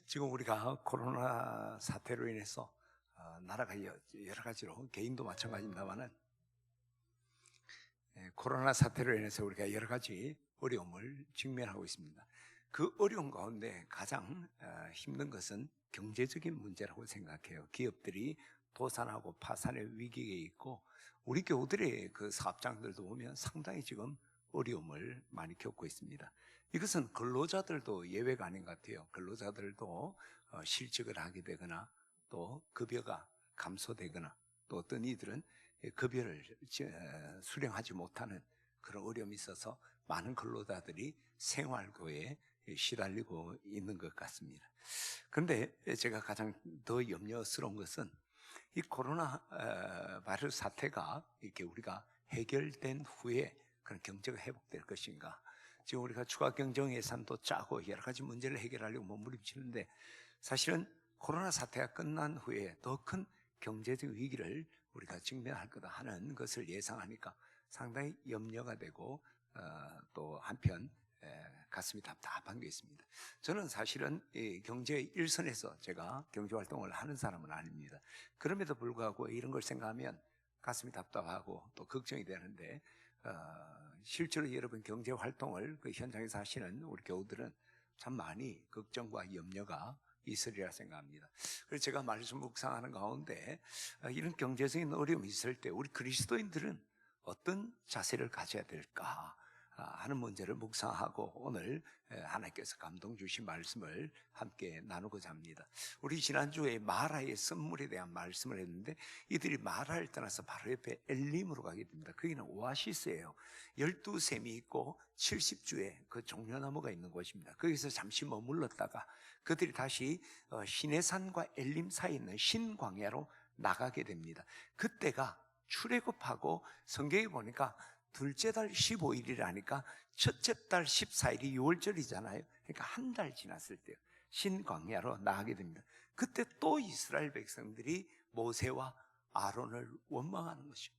지금 우리가 코로나 사태로 인해서 나라가 여러 가지로 개인도 마찬가지입니다만은 코로나 사태로 인해서 우리가 여러 가지 어려움을 직면하고 있습니다. 그 어려움 가운데 가장 힘든 것은 경제적인 문제라고 생각해요. 기업들이 도산하고 파산의 위기에 있고 우리 교우들의 그 사업장들도 보면 상당히 지금 어려움을 많이 겪고 있습니다. 이것은 근로자들도 예외가 아닌 것 같아요. 근로자들도 실직을 하게 되거나 또 급여가 감소되거나 또 어떤 이들은 급여를 수령하지 못하는 그런 어려움이 있어서 많은 근로자들이 생활고에 시달리고 있는 것 같습니다. 그런데 제가 가장 더 염려스러운 것은 이 코로나 바이러스 사태가 이렇게 우리가 해결된 후에 그런 경제가 회복될 것인가. 지금 우리가 추가 경정 예산도 짜고 여러 가지 문제를 해결하려고 몸부림치는데 사실은 코로나 사태가 끝난 후에 더 큰 경제적 위기를 우리가 직면할 거다 하는 것을 예상하니까 상당히 염려가 되고 또 한편 가슴이 답답한 게 있습니다. 저는 사실은 이 경제 일선에서 제가 경제활동을 하는 사람은 아닙니다. 그럼에도 불구하고 이런 걸 생각하면 가슴이 답답하고 또 걱정이 되는데 실제로 여러분 경제활동을 그 현장에서 하시는 우리 교우들은 참 많이 걱정과 염려가 있으리라 생각합니다. 그래서 제가 말씀 묵상하는 가운데 이런 경제적인 어려움이 있을 때 우리 그리스도인들은 어떤 자세를 가져야 될까 하는 문제를 묵상하고 오늘 하나님께서 감동 주신 말씀을 함께 나누고자 합니다. 우리 지난주에 마라의 선물에 대한 말씀을 했는데 이들이 마라를 떠나서 바로 옆에 엘림으로 가게 됩니다. 거기는 오아시스예요. 12샘이 있고 70주의 그 종려나무가 있는 곳입니다. 거기서 잠시 머물렀다가 그들이 다시 시내산과 엘림 사이에 있는 신광야로 나가게 됩니다. 그때가 출애굽하고 성경에 보니까 둘째 달 15일이라니까 첫째 달 14일이 6월절이잖아요. 그러니까 한 달 지났을 때 신광야로 나가게 됩니다. 그때 또 이스라엘 백성들이 모세와 아론을 원망하는 것이죠.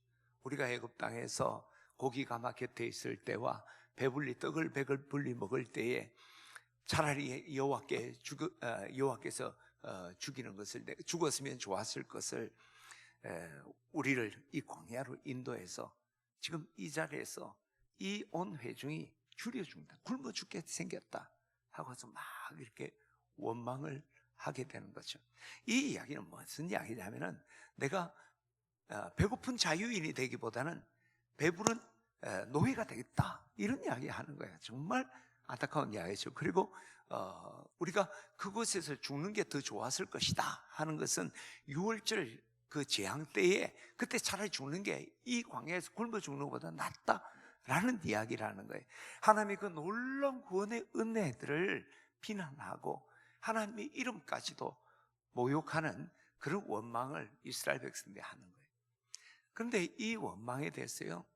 우리가 애굽 땅에서 고기 가마 곁에 있을 때와 배불리 떡을 배불리 먹을 때에 차라리 여호와께서 죽이는 것을 죽었으면 좋았을 것을 우리를 이 광야로 인도해서 지금 이 자리에서 이 온 회중이 줄여 죽는다, 굶어 죽게 생겼다 하고서 막 이렇게 원망을 하게 되는 거죠. 이 이야기는 무슨 이야기냐면은 내가 배고픈 자유인이 되기보다는 배부른 노예가 되겠다 이런 이야기 하는 거예요. 정말 안타까운 이야기죠. 그리고 우리가 그곳에서 죽는 게 더 좋았을 것이다 하는 것은 6월절 그 재앙 때에 그때 차라리 죽는 게 이 광야에서 굶어 죽는 것보다 낫다라는 이야기라는 거예요. 하나님의 그 놀라운 구원의 은혜들을 비난하고 하나님의 이름까지도 모욕하는 그런 원망을 이스라엘 백성들이 하는 거예요. 그런데 이 원망에 대해서요,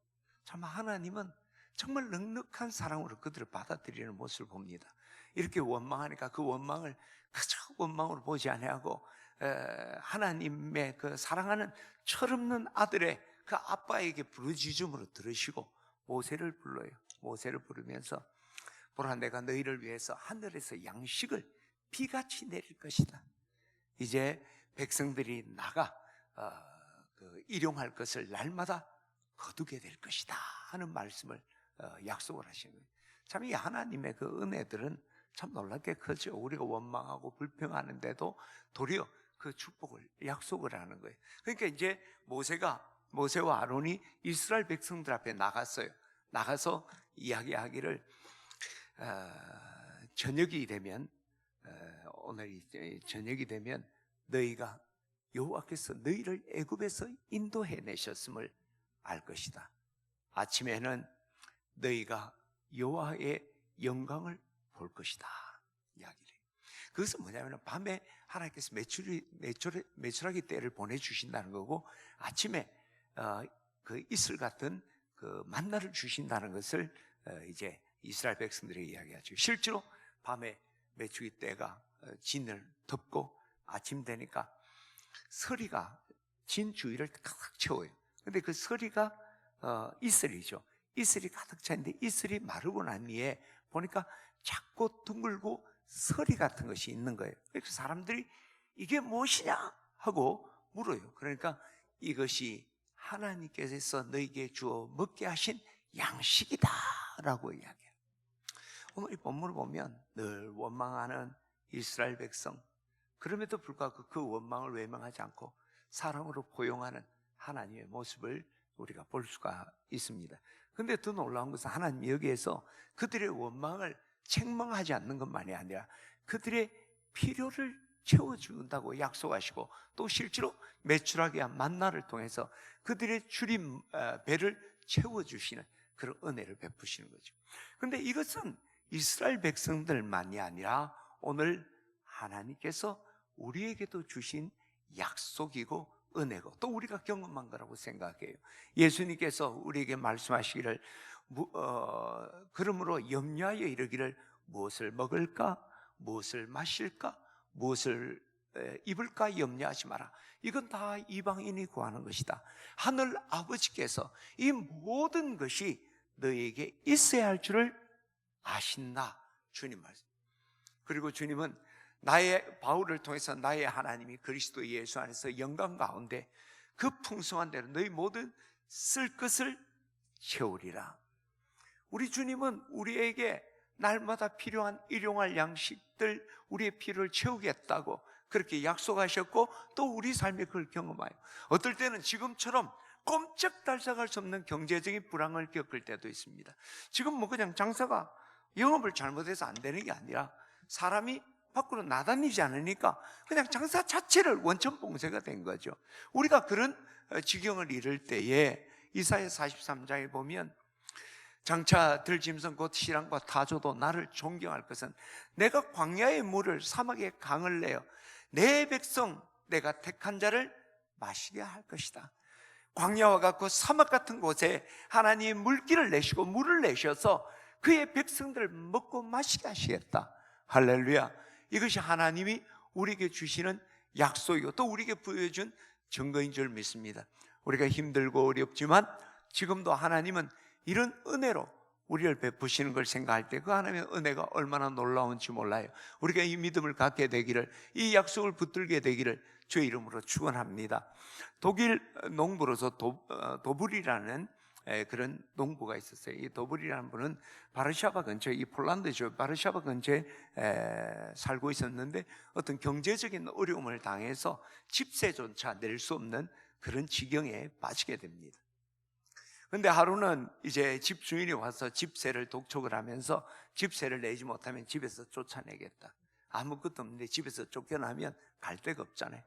참 하나님은 정말 넉넉한 사랑으로 그들을 받아들이는 모습을 봅니다. 이렇게 원망하니까 그 원망을 그저 원망으로 보지 아니하고 하나님의 그 사랑하는 철없는 아들의 그 아빠에게 부르짖음으로 들으시고 모세를 불러요. 모세를 부르면서 보라, 내가 너희를 위해서 하늘에서 양식을 비같이 내릴 것이다. 이제 백성들이 나가 일용할 것을 날마다 거두게 될 것이다 하는 말씀을 약속을 하시는 거예요. 참 이 하나님의 그 은혜들은 참 놀랍게 크죠. 우리가 원망하고 불평하는데도 도리어 그 축복을 약속을 하는 거예요. 그러니까 이제 모세와 아론이 이스라엘 백성들 앞에 나갔어요. 나가서 이야기하기를 저녁이 되면 오늘 저녁이 되면 너희가 여호와께서 너희를 애굽에서 인도해내셨음을 알 것이다. 아침에는 너희가 여호와의 영광을 볼 것이다 이야기를 해요. 그것은 뭐냐면 밤에 하나님께서 메추라기 떼를 보내주신다는 거고 아침에 그 이슬 같은 그 만나를 주신다는 것을 이제 이스라엘 백성들에게 이야기하죠. 실제로 밤에 메추라기 떼가 진을 덮고 아침 되니까 서리가 진 주위를 가득 채워요. 근데 그 서리가 이슬이죠. 이슬이 가득 차 있는데 이슬이 마르고 난 뒤에 보니까 작고 둥글고 서리 같은 것이 있는 거예요. 그래서 사람들이 이게 무엇이냐 하고 물어요. 그러니까 이것이 하나님께서 너희에게 주어 먹게 하신 양식이다 라고 이야기해요. 오늘 이 본문을 보면 늘 원망하는 이스라엘 백성, 그럼에도 불구하고 그 원망을 외면하지 않고 사랑으로 포용하는 하나님의 모습을 우리가 볼 수가 있습니다. 그런데 더 놀라운 것은 하나님이 여기에서 그들의 원망을 책망하지 않는 것만이 아니라 그들의 필요를 채워준다고 약속하시고, 또 실제로 매출하게 한 만나를 통해서 그들의 줄인 배를 채워주시는 그런 은혜를 베푸시는 거죠. 그런데 이것은 이스라엘 백성들만이 아니라 오늘 하나님께서 우리에게도 주신 약속이고 은혜고 또 우리가 경험한 거라고 생각해요. 예수님께서 우리에게 말씀하시기를 그러므로 염려하여 이르기를 무엇을 먹을까, 무엇을 마실까, 무엇을 입을까 염려하지 마라. 이건 다 이방인이 구하는 것이다. 하늘 아버지께서 이 모든 것이 너에게 있어야 할 줄을 아신다. 주님 말씀. 그리고 주님은 나의 바울을 통해서 나의 하나님이 그리스도 예수 안에서 영광 가운데 그 풍성한 대로 너희 모든 쓸 것을 채우리라. 우리 주님은 우리에게 날마다 필요한 일용할 양식들, 우리의 필요를 채우겠다고 그렇게 약속하셨고, 또 우리 삶에 그걸 경험해요. 어떨 때는 지금처럼 꼼짝달싹할 수 없는 경제적인 불황을 겪을 때도 있습니다. 지금 뭐 그냥 장사가 영업을 잘못해서 안 되는 게 아니라 사람이 밖으로 나다니지 않으니까 그냥 장사 자체를 원천봉쇄가 된 거죠. 우리가 그런 지경을 이룰 때에 이사야 43장에 보면 장차 들짐승 곧 시랑과 타조도 나를 존경할 것은 내가 광야의 물을 사막의 강을 내어 내 백성 내가 택한 자를 마시게 할 것이다. 광야와 같고 사막 같은 곳에 하나님이 물길을 내시고 물을 내셔서 그의 백성들을 먹고 마시게 하시겠다. 할렐루야. 이것이 하나님이 우리에게 주시는 약속이고 또 우리에게 부여준 증거인 줄 믿습니다. 우리가 힘들고 어렵지만 지금도 하나님은 이런 은혜로 우리를 베푸시는 걸 생각할 때 그 하나님의 은혜가 얼마나 놀라운지 몰라요. 우리가 이 믿음을 갖게 되기를, 이 약속을 붙들게 되기를 주의 이름으로 축원합니다. 독일 농부로서 도불이라는 그런 농부가 있었어요. 이 도불이라는 분은 바르샤바 근처, 이 폴란드죠, 바르샤바 근처에 살고 있었는데 어떤 경제적인 어려움을 당해서 집세조차 낼 수 없는 그런 지경에 빠지게 됩니다. 그런데 하루는 이제 집주인이 와서 집세를 독촉을 하면서 집세를 내지 못하면 집에서 쫓아내겠다. 아무것도 없는데 집에서 쫓겨나면 갈 데가 없잖아요.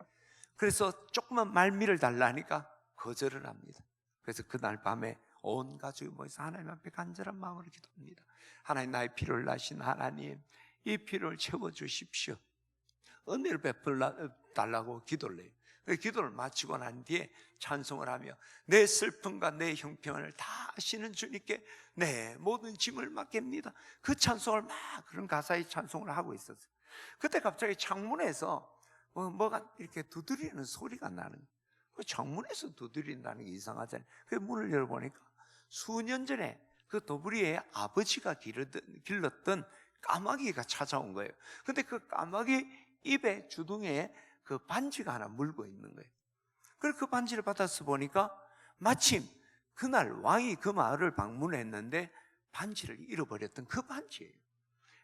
그래서 조그만 말미를 달라니까 거절을 합니다. 그래서 그날 밤에 온 가족이 모여서 하나님 앞에 간절한 마음으로 기도합니다. 하나님, 나의 필요를 아신 하나님, 이 필요를 채워주십시오. 은혜를 베풀달라고 기도를 해요. 기도를 마치고 난 뒤에 찬송을 하며 내 슬픔과 내 형편을 다 아시는 주님께 내 모든 짐을 맡깁니다. 그 찬송을 막 그런 가사의 찬송을 하고 있었어요. 그때 갑자기 창문에서 뭐가 이렇게 두드리는 소리가 나는 거예요. 그 창문에서 두드린다는 게 이상하잖아요. 그 문을 열어보니까 수년 전에 그 도부리의 아버지가 길렀던 까마귀가 찾아온 거예요. 근데 그 까마귀 입에 주둥이에 그 반지가 하나 물고 있는 거예요. 그래서 그 반지를 받아서 보니까 마침 그날 왕이 그 마을을 방문했는데 반지를 잃어버렸던 그 반지예요.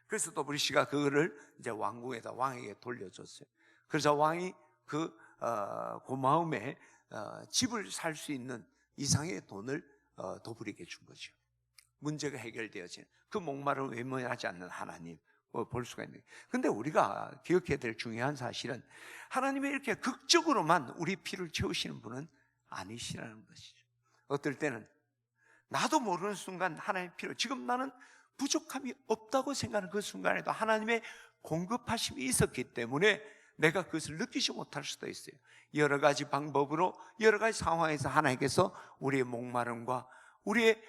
그래서 도부리 씨가 그거를 이제 왕궁에다 왕에게 돌려줬어요. 그래서 왕이 그 고마움에 집을 살 수 있는 이상의 돈을 도부리에게 준 거죠. 문제가 해결되어지는 그 목마름을 외면하지 않는 하나님 볼 수가 있는 거예요. 근데 우리가 기억해야 될 중요한 사실은 하나님이 이렇게 극적으로만 우리 필요를 채우시는 분은 아니시라는 것이죠. 어떨 때는 나도 모르는 순간 하나님의 필요, 지금 나는 부족함이 없다고 생각하는 그 순간에도 하나님의 공급하심이 있었기 때문에 내가 그것을 느끼지 못할 수도 있어요. 여러 가지 방법으로 여러 가지 상황에서 하나님께서 우리의 목마름과 우리의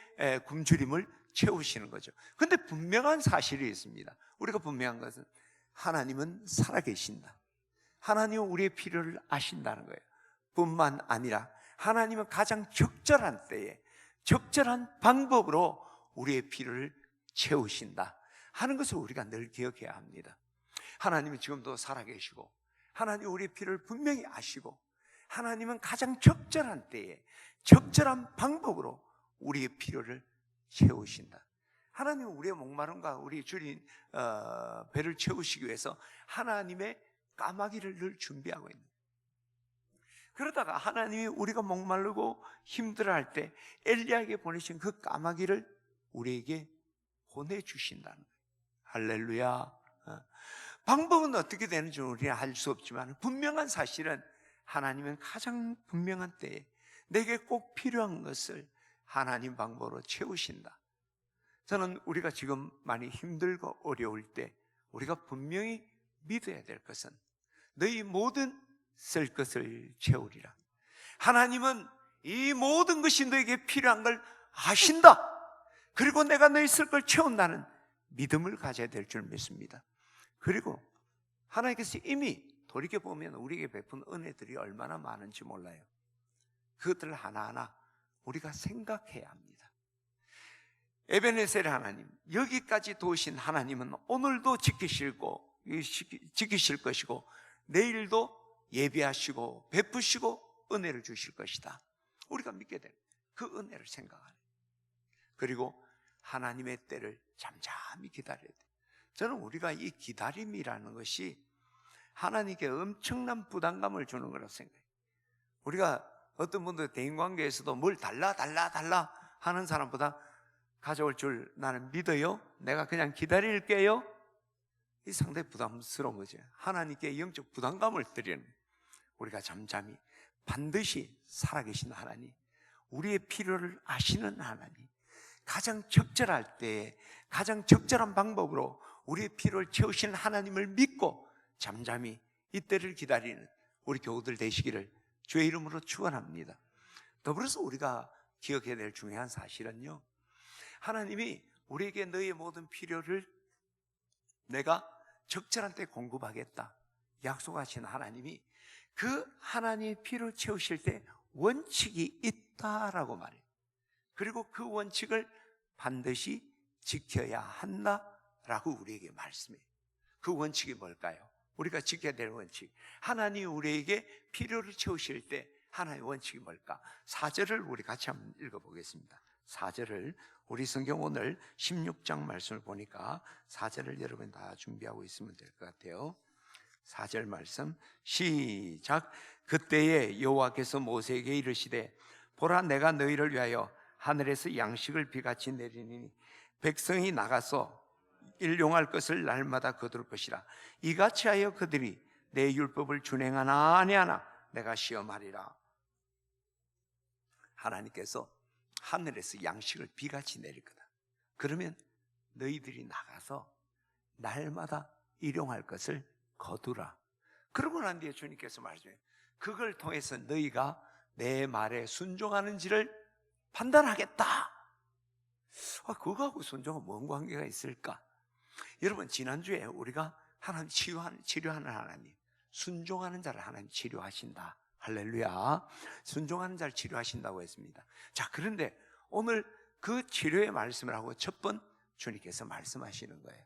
굶주림을 채우시는 거죠. 그런데 분명한 사실이 있습니다. 우리가 분명한 것은 하나님은 살아계신다. 하나님은 우리의 필요를 아신다는 거예요. 뿐만 아니라 하나님은 가장 적절한 때에 적절한 방법으로 우리의 필요를 채우신다 하는 것을 우리가 늘 기억해야 합니다. 하나님은 지금도 살아계시고 하나님 우리의 필요를 분명히 아시고 하나님은 가장 적절한 때에 적절한 방법으로 우리의 필요를 채우신다. 하나님은 우리의 목마름과 우리 주린 배를 채우시기 위해서 하나님의 까마귀를 늘 준비하고 있는 거예요. 그러다가 하나님이 우리가 목마르고 힘들어할 때 엘리야에게 보내신 그 까마귀를 우리에게 보내주신다는 거예요. 할렐루야. 방법은 어떻게 되는지 우리는 알 수 없지만 분명한 사실은 하나님은 가장 분명한 때에 내게 꼭 필요한 것을 하나님 방법으로 채우신다. 저는 우리가 지금 많이 힘들고 어려울 때 우리가 분명히 믿어야 될 것은 너희 모든 쓸 것을 채우리라. 하나님은 이 모든 것이 너에게 필요한 걸 아신다. 그리고 내가 너희 쓸 걸 채운다는 믿음을 가져야 될 줄 믿습니다. 그리고 하나님께서 이미 돌이켜보면 우리에게 베푼 은혜들이 얼마나 많은지 몰라요. 그것들을 하나하나 우리가 생각해야 합니다. 에베네셀 하나님, 여기까지 도우신 하나님은 오늘도 지키실 것이고 내일도 예비하시고 베푸시고 은혜를 주실 것이다. 우리가 믿게 될 그 은혜를 생각하는, 그리고 하나님의 때를 잠잠히 기다려야 돼. 저는 우리가 이 기다림이라는 것이 하나님께 엄청난 부담감을 주는 거라고 생각해요. 우리가 어떤 분들 대인관계에서도 뭘 달라 하는 사람보다 가져올 줄 나는 믿어요, 내가 그냥 기다릴게요, 이 상당히 부담스러운 거죠. 하나님께 영적 부담감을 드리는, 우리가 잠잠히 반드시 살아계신 하나님, 우리의 필요를 아시는 하나님, 가장 적절할 때에 가장 적절한 방법으로 우리의 필요를 채우시는 하나님을 믿고 잠잠히 이때를 기다리는 우리 교우들 되시기를 주의 이름으로 축원합니다. 더불어서 우리가 기억해야 될 중요한 사실은요, 하나님이 우리에게 너희의 모든 필요를 내가 적절한 때 공급하겠다 약속하신 하나님이 그 하나님의 필요를 채우실 때 원칙이 있다라고 말해요. 그리고 그 원칙을 반드시 지켜야 한다라고 우리에게 말씀해요. 그 원칙이 뭘까요? 우리가 지켜야 될 원칙, 하나님이 우리에게 필요를 채우실 때 하나님의 원칙이 뭘까? 4절을 우리 같이 한번 읽어보겠습니다. 4절을 우리 성경 오늘 16장 말씀을 보니까 4절을 여러분 다 준비하고 있으면 될 것 같아요. 4절 말씀 시작. 그때에 여호와께서 모세에게 이르시되 보라, 내가 너희를 위하여 하늘에서 양식을 비같이 내리니 백성이 나가서 일용할 것을 날마다 거둘 것이라. 이같이 하여 그들이 내 율법을 준행하나 아니하나 내가 시험하리라. 하나님께서 하늘에서 양식을 비같이 내릴 거다. 그러면 너희들이 나가서 날마다 일용할 것을 거두라. 그러고 난 뒤에 주님께서 말씀해요. 그걸 통해서 너희가 내 말에 순종하는지를 판단하겠다. 그거하고 순종은 뭔 관계가 있을까? 여러분, 지난주에 우리가 하나님 치료하는 하나님, 순종하는 자를 하나님 치료하신다. 할렐루야. 순종하는 자를 치료하신다고 했습니다. 자, 그런데 오늘 그 치료의 말씀을 하고 첫 번 주님께서 말씀하시는 거예요.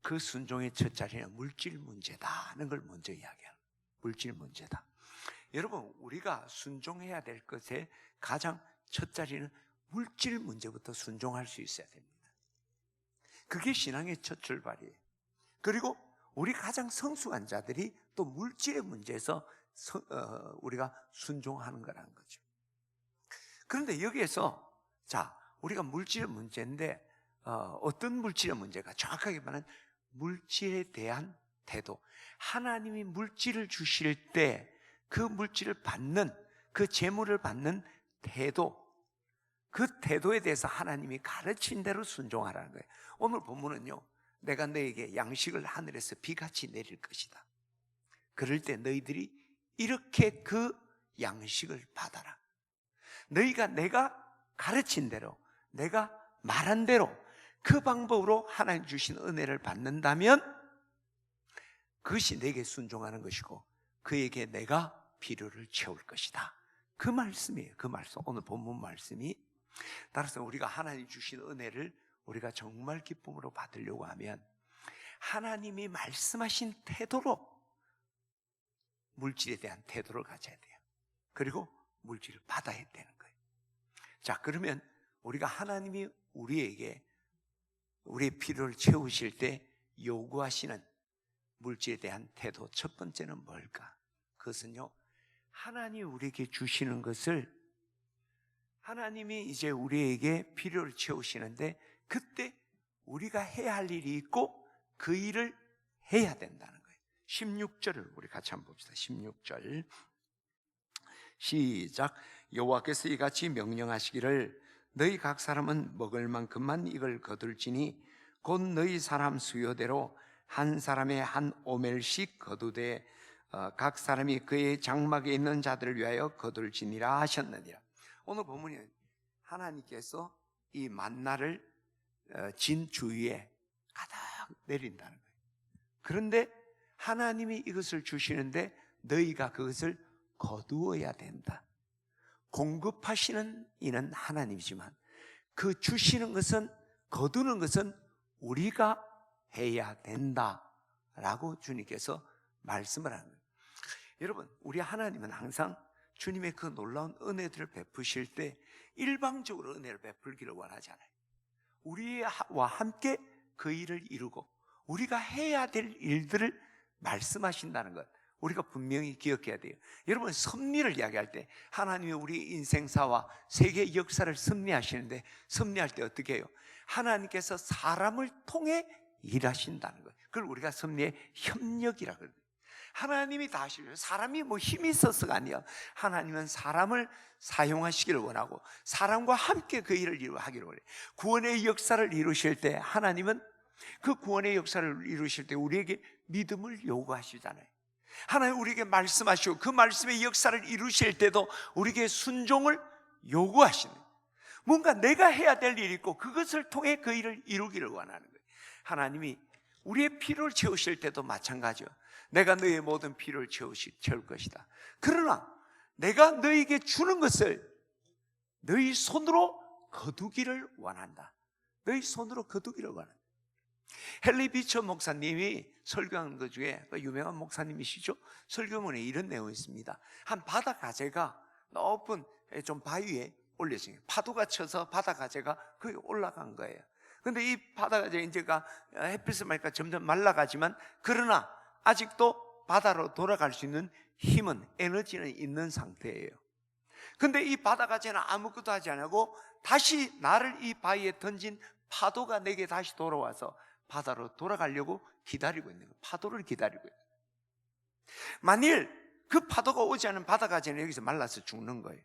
그 순종의 첫 자리는 물질 문제다는 걸 먼저 이야기하는, 물질 문제다. 여러분, 우리가 순종해야 될 것의 가장 첫 자리는 물질 문제부터 순종할 수 있어야 됩니다. 그게 신앙의 첫 출발이에요. 그리고 우리 가장 성숙한 자들이 또 물질의 문제에서 우리가 순종하는 거라는 거죠. 그런데 여기에서 자, 우리가 물질의 문제인데 어떤 물질의 문제가, 정확하게 말하면 물질에 대한 태도. 하나님이 물질을 주실 때 그 물질을 받는, 그 재물을 받는 태도, 그 태도에 대해서 하나님이 가르친 대로 순종하라는 거예요. 오늘 본문은요, 내가 너에게 양식을 하늘에서 비같이 내릴 것이다. 그럴 때 너희들이 이렇게 그 양식을 받아라. 너희가 내가 가르친 대로, 내가 말한 대로 그 방법으로 하나님 주신 은혜를 받는다면 그것이 내게 순종하는 것이고 그에게 내가 필요를 채울 것이다. 그 말씀이에요. 그 말씀, 오늘 본문 말씀이. 따라서 우리가 하나님 주신 은혜를 우리가 정말 기쁨으로 받으려고 하면 하나님이 말씀하신 태도로 물질에 대한 태도를 가져야 돼요. 그리고 물질을 받아야 되는 거예요. 자, 그러면 우리가 하나님이 우리에게 우리의 필요를 채우실 때 요구하시는 물질에 대한 태도, 첫 번째는 뭘까? 그것은요, 하나님이 우리에게 주시는 것을, 하나님이 이제 우리에게 필요를 채우시는데 그때 우리가 해야 할 일이 있고 그 일을 해야 된다는 거예요. 16절을 우리 같이 한번 봅시다. 16절 시작. 여호와께서 이같이 명령하시기를 너희 각 사람은 먹을 만큼만 이걸 거둘지니 곧 너희 사람 수요대로 한 사람의 한 오멜씩 거두되 각 사람이 그의 장막에 있는 자들을 위하여 거둘지니라 하셨느니라. 오늘 보면 하나님께서 이 만나를 진 주위에 가득 내린다는 거예요. 그런데 하나님이 이것을 주시는데 너희가 그것을 거두어야 된다. 공급하시는 이는 하나님이지만 그 주시는 것은, 거두는 것은 우리가 해야 된다라고 주님께서 말씀을 하는 거예요. 여러분, 우리 하나님은 항상 주님의 그 놀라운 은혜들을 베푸실 때 일방적으로 은혜를 베풀기를 원하지 않아요. 우리와 함께 그 일을 이루고 우리가 해야 될 일들을 말씀하신다는 것, 우리가 분명히 기억해야 돼요. 여러분, 섭리를 이야기할 때 하나님이 우리 인생사와 세계 역사를 섭리하시는데, 섭리할 때 어떻게 해요? 하나님께서 사람을 통해 일하신다는 거예요. 그걸 우리가 섭리의 협력이라고 그래요. 하나님이 다 하시려고, 사람이 뭐 힘이 있어서가 아니에요. 하나님은 사람을 사용하시기를 원하고 사람과 함께 그 일을 하기를 원해요. 구원의 역사를 이루실 때 하나님은 그 구원의 역사를 이루실 때 우리에게 믿음을 요구하시잖아요. 하나님 우리에게 말씀하시고 그 말씀의 역사를 이루실 때도 우리에게 순종을 요구하시는, 뭔가 내가 해야 될 일이 있고 그것을 통해 그 일을 이루기를 원하는 거예요. 하나님이 우리의 필요를 채우실 때도 마찬가지예요. 내가 너희의 모든 필요를 채울 것이다. 그러나 내가 너희에게 주는 것을 너희 손으로 거두기를 원한다. 너희 손으로 거두기를 원한다. 헨리 비처 목사님이 설교한 것 중에 유명한 목사님이시죠. 설교문에 이런 내용이 있습니다. 한 바다 가재가 높은 좀 바위에 올려진, 파도가 쳐서 바다 가재가 거기 올라간 거예요. 근데 이 바다 가재 이제가 햇빛을 맞으니까 점점 말라가지만, 그러나 아직도 바다로 돌아갈 수 있는 힘은, 에너지는 있는 상태예요. 근데 이 바다 가재는 아무것도 하지 않고 다시 나를 이 바위에 던진 파도가 내게 다시 돌아와서 바다로 돌아가려고 기다리고 있는 거예요. 파도를 기다리고 있는 거예요. 만일 그 파도가 오지 않으면 바다 가재는 여기서 말라서 죽는 거예요.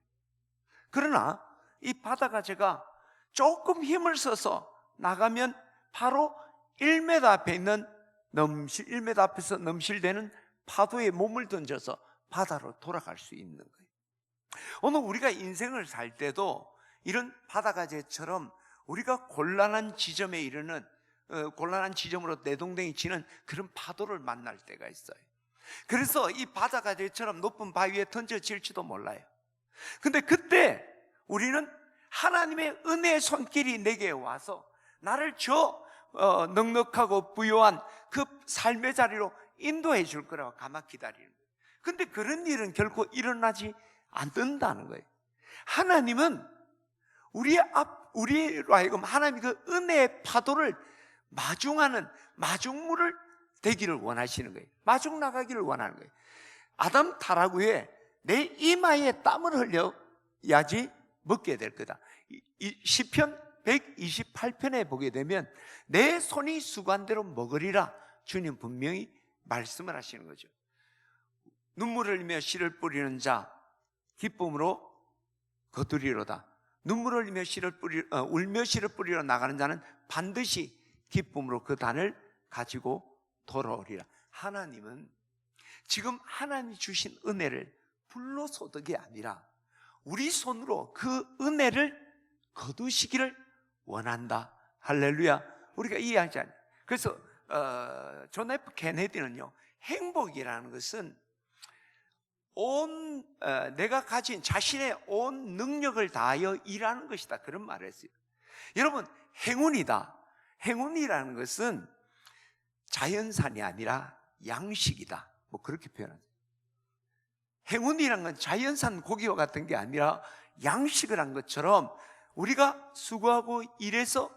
그러나 이 바다 가재가 조금 힘을 써서 나가면 바로 1m 앞에 있는 1m 앞에서 넘실대는 파도에 몸을 던져서 바다로 돌아갈 수 있는 거예요. 오늘 우리가 인생을 살 때도 이런 바다 가재처럼 우리가 곤란한 지점에 이르는, 곤란한 지점으로 내동댕이 치는 그런 파도를 만날 때가 있어요. 그래서 이 바다 가재처럼 높은 바위에 던져질지도 몰라요. 근데 그때 우리는 하나님의 은혜의 손길이 내게 와서 나를 넉넉하고 부유한 그 삶의 자리로 인도해 줄 거라고 가만 기다리는 거예요. 근데 그런 일은 결코 일어나지 않는다는 거예요. 하나님은 우리로 하여금 하나님의 그 은혜의 파도를 마중하는 마중물을 되기를 원하시는 거예요. 마중 나가기를 원하는 거예요. 아담 타락 후에 내 이마에 땀을 흘려야지 먹게 될 거다. 시편 128편에 보게 되면 내 손이 수관대로 먹으리라 주님 분명히 말씀을 하시는 거죠. 눈물을 흘리며 씨를 뿌리는 자 기쁨으로 거두리로다. 눈물을 흘리며 울며 씨를 뿌리러 나가는 자는 반드시 기쁨으로 그 단을 가지고 돌아오리라. 하나님은 지금 하나님이 주신 은혜를 불로소득이 아니라 우리 손으로 그 은혜를 거두시기를 원한다. 할렐루야. 우리가 이해하지 않아요. 그래서 존 F 케네디는요, 행복이라는 것은 내가 가진 자신의 온 능력을 다하여 일하는 것이다, 그런 말을 했어요. 여러분, 행운이다. 행운이라는 것은 자연산이 아니라 양식이다, 뭐 그렇게 표현합니다. 행운이란 건 자연산 고기와 같은 게 아니라 양식을 한 것처럼 우리가 수고하고 일해서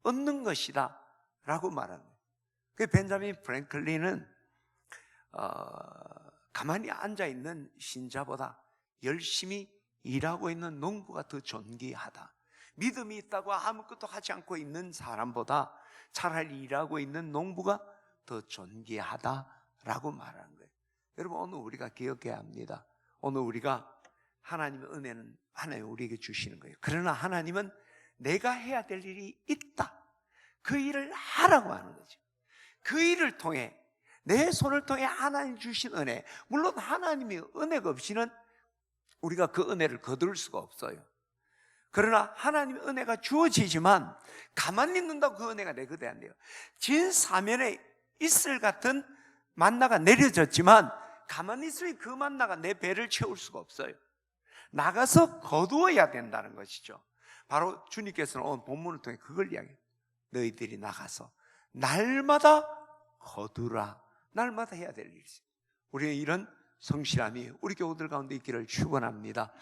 얻는 것이다 라고 말하는 거예요. 그 벤자민 프랭클린은 가만히 앉아있는 신자보다 열심히 일하고 있는 농부가 더 존귀하다, 믿음이 있다고 아무것도 하지 않고 있는 사람보다 차라리 일하고 있는 농부가 더 존귀하다라고 말하는 거예요. 여러분, 오늘 우리가 기억해야 합니다. 오늘 우리가 하나님의 은혜는 하나님 우리에게 주시는 거예요. 그러나 하나님은 내가 해야 될 일이 있다, 그 일을 하라고 하는 거죠. 그 일을 통해, 내 손을 통해 하나님 주신 은혜, 물론 하나님이 은혜가 없이는 우리가 그 은혜를 거둘 수가 없어요. 그러나 하나님의 은혜가 주어지지만 가만히 있는다고 그 은혜가 내 그대 안 돼요. 진사면에 이슬 같은 만나가 내려졌지만 가만히 있으면 그 만나가 내 배를 채울 수가 없어요. 나가서 거두어야 된다는 것이죠. 바로 주님께서는 오늘 본문을 통해 그걸 이야기해요. 너희들이 나가서 날마다 거두라. 날마다 해야 될 일이 있어요. 우리는 이런 성실함이 우리 교우들 가운데 있기를 축원합니다.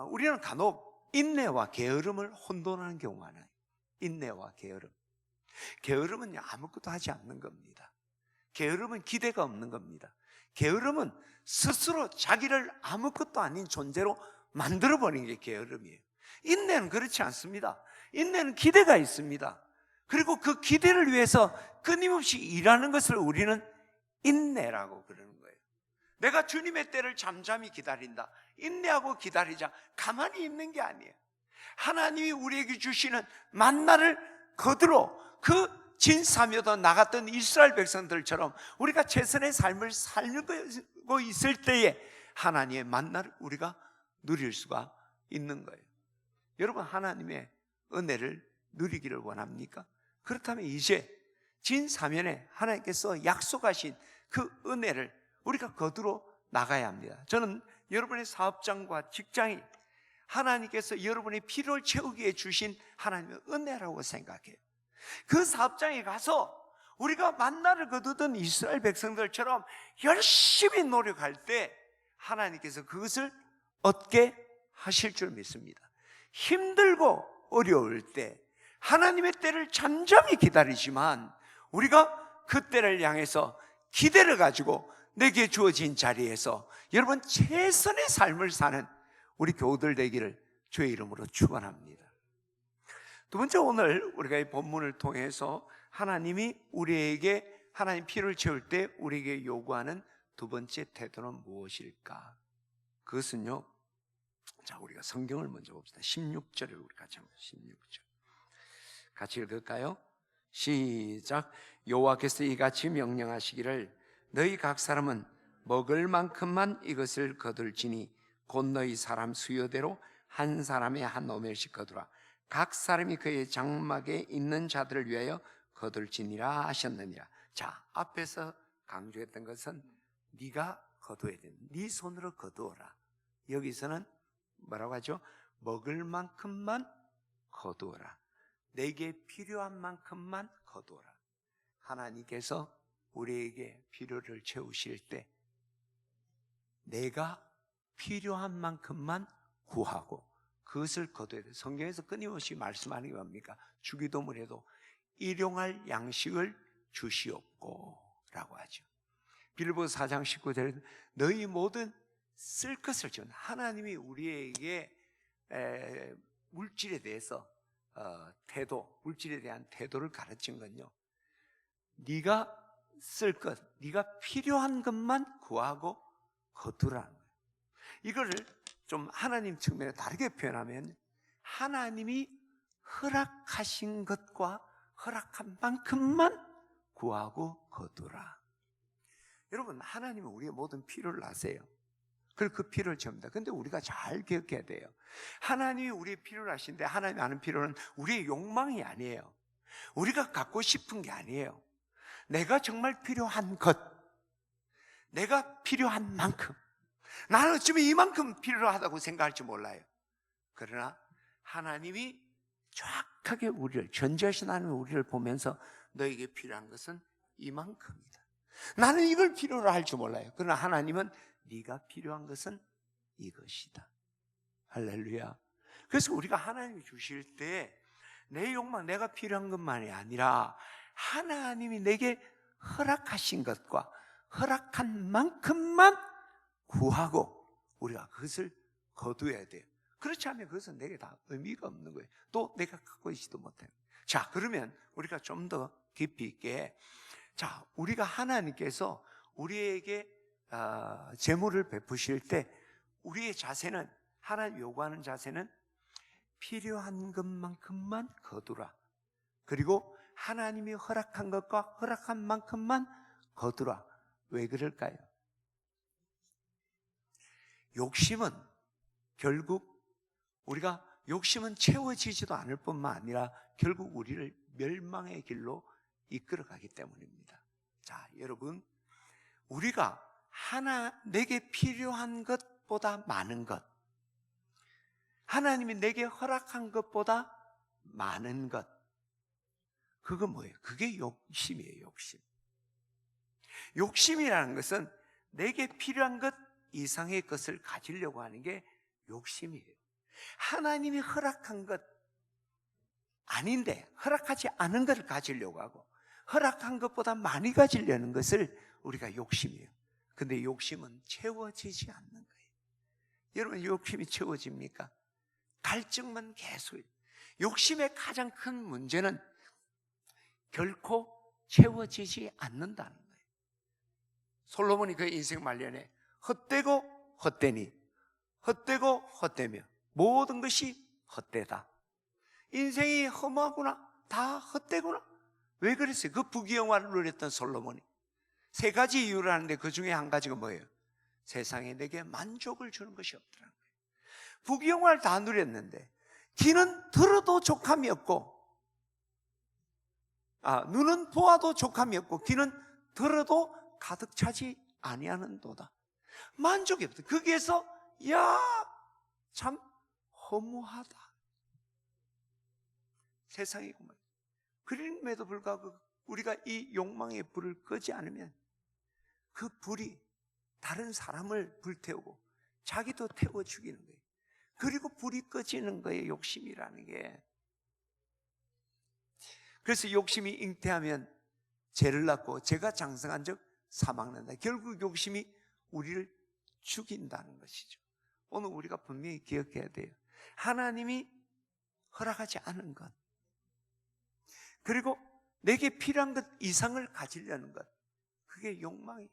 우리는 간혹 인내와 게으름을 혼돈하는 경우가 많아요. 인내와 게으름. 게으름은 아무것도 하지 않는 겁니다. 게으름은 기대가 없는 겁니다. 게으름은 스스로 자기를 아무것도 아닌 존재로 만들어버리는 게 게으름이에요. 인내는 그렇지 않습니다. 인내는 기대가 있습니다. 그리고 그 기대를 위해서 끊임없이 일하는 것을 우리는 인내라고 그러는 거예요. 내가 주님의 때를 잠잠히 기다린다, 인내하고 기다리자, 가만히 있는 게 아니에요. 하나님이 우리에게 주시는 만나를 거두러 그 진사며도 나갔던 이스라엘 백성들처럼 우리가 최선의 삶을 살고 있을 때에 하나님의 만나를 우리가 누릴 수가 있는 거예요. 여러분, 하나님의 은혜를 누리기를 원합니까? 그렇다면 이제 진사면에 하나님께서 약속하신 그 은혜를 우리가 거두러 나가야 합니다. 저는 여러분의 사업장과 직장이 하나님께서 여러분의 필요를 채우기 위해 주신 하나님의 은혜라고 생각해요. 그 사업장에 가서 우리가 만나를 거두던 이스라엘 백성들처럼 열심히 노력할 때 하나님께서 그것을 얻게 하실 줄 믿습니다. 힘들고 어려울 때 하나님의 때를 잠잠히 기다리지만 우리가 그 때를 향해서 기대를 가지고 내게 주어진 자리에서 여러분 최선의 삶을 사는 우리 교우들 되기를 주의 이름으로 축원합니다. 두 번째, 오늘 우리가 이 본문을 통해서 하나님이 우리에게 하나님 필요를 채울 때 우리에게 요구하는 두 번째 태도는 무엇일까? 그것은요, 자, 우리가 성경을 먼저 봅시다. 16절을 우리 같이 한번 16절 같이 읽을까요? 시작. 여호와께서 이같이 명령하시기를 너희 각 사람은 먹을 만큼만 이것을 거둘지니 곧 너희 사람 수요대로 한 사람에 한 오멜씩 거두라. 각 사람이 그의 장막에 있는 자들을 위하여 거둘지니라 하셨느니라. 자, 앞에서 강조했던 것은 네가 거두어야 된다. 네 손으로 거두어라. 여기서는 뭐라고 하죠? 먹을 만큼만 거두어라. 내게 필요한 만큼만 거두어라. 하나님께서 우리에게 필요를 채우실 때 내가 필요한 만큼만 구하고 그것을 거둬야 돼요. 성경에서 끊임없이 말씀하는 게 뭡니까? 주기도문 해도 일용할 양식을 주시옵고 라고 하죠. 빌보서 4장 19절에 너희 모든 쓸 것을 준 하나님이 우리에게 물질에 대해서 태도, 물질에 대한 태도를 가르친 건요, 네가 쓸 것, 네가 필요한 것만 구하고 거두라는 거예요. 이거를 좀 하나님 측면에 다르게 표현하면 하나님이 허락하신 것과 허락한 만큼만 구하고 거두라. 여러분, 하나님은 우리의 모든 필요를 아세요. 그리고 그 필요를 채웁니다. 그런데 우리가 잘 기억해야 돼요. 하나님이 우리의 필요를 아시는데 하나님이 아는 필요는 우리의 욕망이 아니에요. 우리가 갖고 싶은 게 아니에요. 내가 정말 필요한 것, 내가 필요한 만큼, 나는 어쩌면 이만큼 필요하다고 생각할지 몰라요. 그러나 하나님이 정확하게 우리를, 전지하신 하나님이 우리를 보면서 너에게 필요한 것은 이만큼이다. 나는 이걸 필요로 할 줄 몰라요. 그러나 하나님은 네가 필요한 것은 이것이다. 할렐루야. 그래서 우리가 하나님이 주실 때 내 욕망, 내가 필요한 것만이 아니라 하나님이 내게 허락하신 것과 허락한 만큼만 구하고 우리가 그것을 거두어야 돼요. 그렇지 않으면 그것은 내게 다 의미가 없는 거예요. 또 내가 갖고 있지도 못해요. 자, 그러면 우리가 좀 더 깊이 있게, 자, 우리가 하나님께서 우리에게 재물을 베푸실 때 우리의 자세는, 하나님 요구하는 자세는 필요한 것만큼만 거두라. 그리고 하나님이 허락한 것과 허락한 만큼만 거두라. 왜 그럴까요? 욕심은 결국 우리가 욕심은 채워지지도 않을 뿐만 아니라 결국 우리를 멸망의 길로 이끌어가기 때문입니다. 자, 여러분, 우리가 내게 필요한 것보다 많은 것, 하나님이 내게 허락한 것보다 많은 것, 그거 뭐예요? 그게 욕심이에요. 욕심. 욕심이라는 것은 내게 필요한 것 이상의 것을 가지려고 하는 게 욕심이에요. 하나님이 허락한 것 아닌데 허락하지 않은 것을 가지려고 하고 허락한 것보다 많이 가지려는 것을 우리가 욕심이에요. 근데 욕심은 채워지지 않는 거예요. 여러분, 욕심이 채워집니까? 갈증만 계속. 욕심의 가장 큰 문제는 결코 채워지지 않는다는 거예요. 솔로몬이 그의 인생 말년에 헛되고 헛되니, 헛되고 헛되며 모든 것이 헛되다. 인생이 험하구나, 다 헛되구나. 왜 그랬어요? 그 부귀영화를 누렸던 솔로몬이 세 가지 이유를 하는데 그 중에 한 가지가 뭐예요? 세상에 내게 만족을 주는 것이 없더라는 거예요. 부귀영화를 다 누렸는데 귀는 들어도 족함이 없고, 눈은 보아도 족함이 없고 귀는 들어도 가득 차지 아니하는도다. 만족이 없다. 거기에서 참 허무하다. 세상이구만. 그림에도 불구하고 우리가 이 욕망의 불을 끄지 않으면 그 불이 다른 사람을 불태우고 자기도 태워 죽이는 거예요. 그리고 불이 꺼지는 거예요. 욕심이라는 게. 그래서 욕심이 잉태하면 죄를 낳고 죄가 장성한 즉 사망난다. 결국 욕심이 우리를 죽인다는 것이죠. 오늘 우리가 분명히 기억해야 돼요. 하나님이 허락하지 않은 것, 그리고 내게 필요한 것 이상을 가지려는 것, 그게 욕망이에요.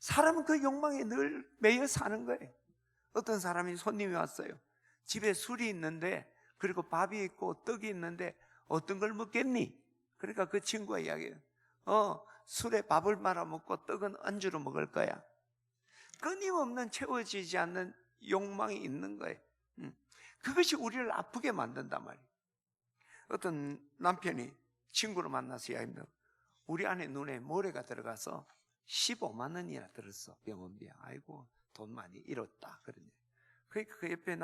사람은 그 욕망에 늘 매여 사는 거예요. 어떤 사람이 손님이 왔어요. 집에 술이 있는데, 그리고 밥이 있고 떡이 있는데 어떤 걸 먹겠니? 그러니까 그 친구가 이야기해요. 술에 밥을 말아 먹고 떡은 안주로 먹을 거야. 끊임없는 채워지지 않는 욕망이 있는 거예요. 그것이 우리를 아프게 만든단 말이에요. 어떤 남편이 친구를 만나서 이야기합니다. 우리 아내 눈에 모래가 들어가서 15만 원이나 들었어, 병원비야. 아이고, 돈 많이 잃었다. 그러네. 그러니까 그 옆에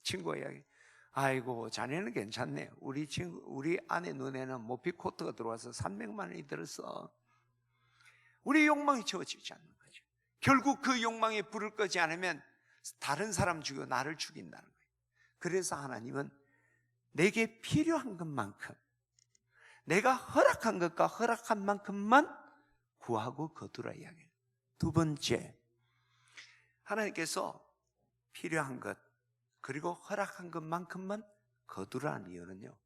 친구가 이야기, 아이고, 자네는 괜찮네. 우리 아내 눈에는 모피 코트가 들어와서 300만 원이 들었어. 우리 욕망이 채워지지 않는 거죠. 결국 그 욕망에 불을 끄지 않으면 다른 사람 죽여 나를 죽인다는 거예요. 그래서 하나님은 내게 필요한 것만큼, 내가 허락한 것과 허락한 만큼만 구하고 거두라 이야기해요. 두 번째, 하나님께서 필요한 것 그리고 허락한 것만큼만 거두라는 이유는요,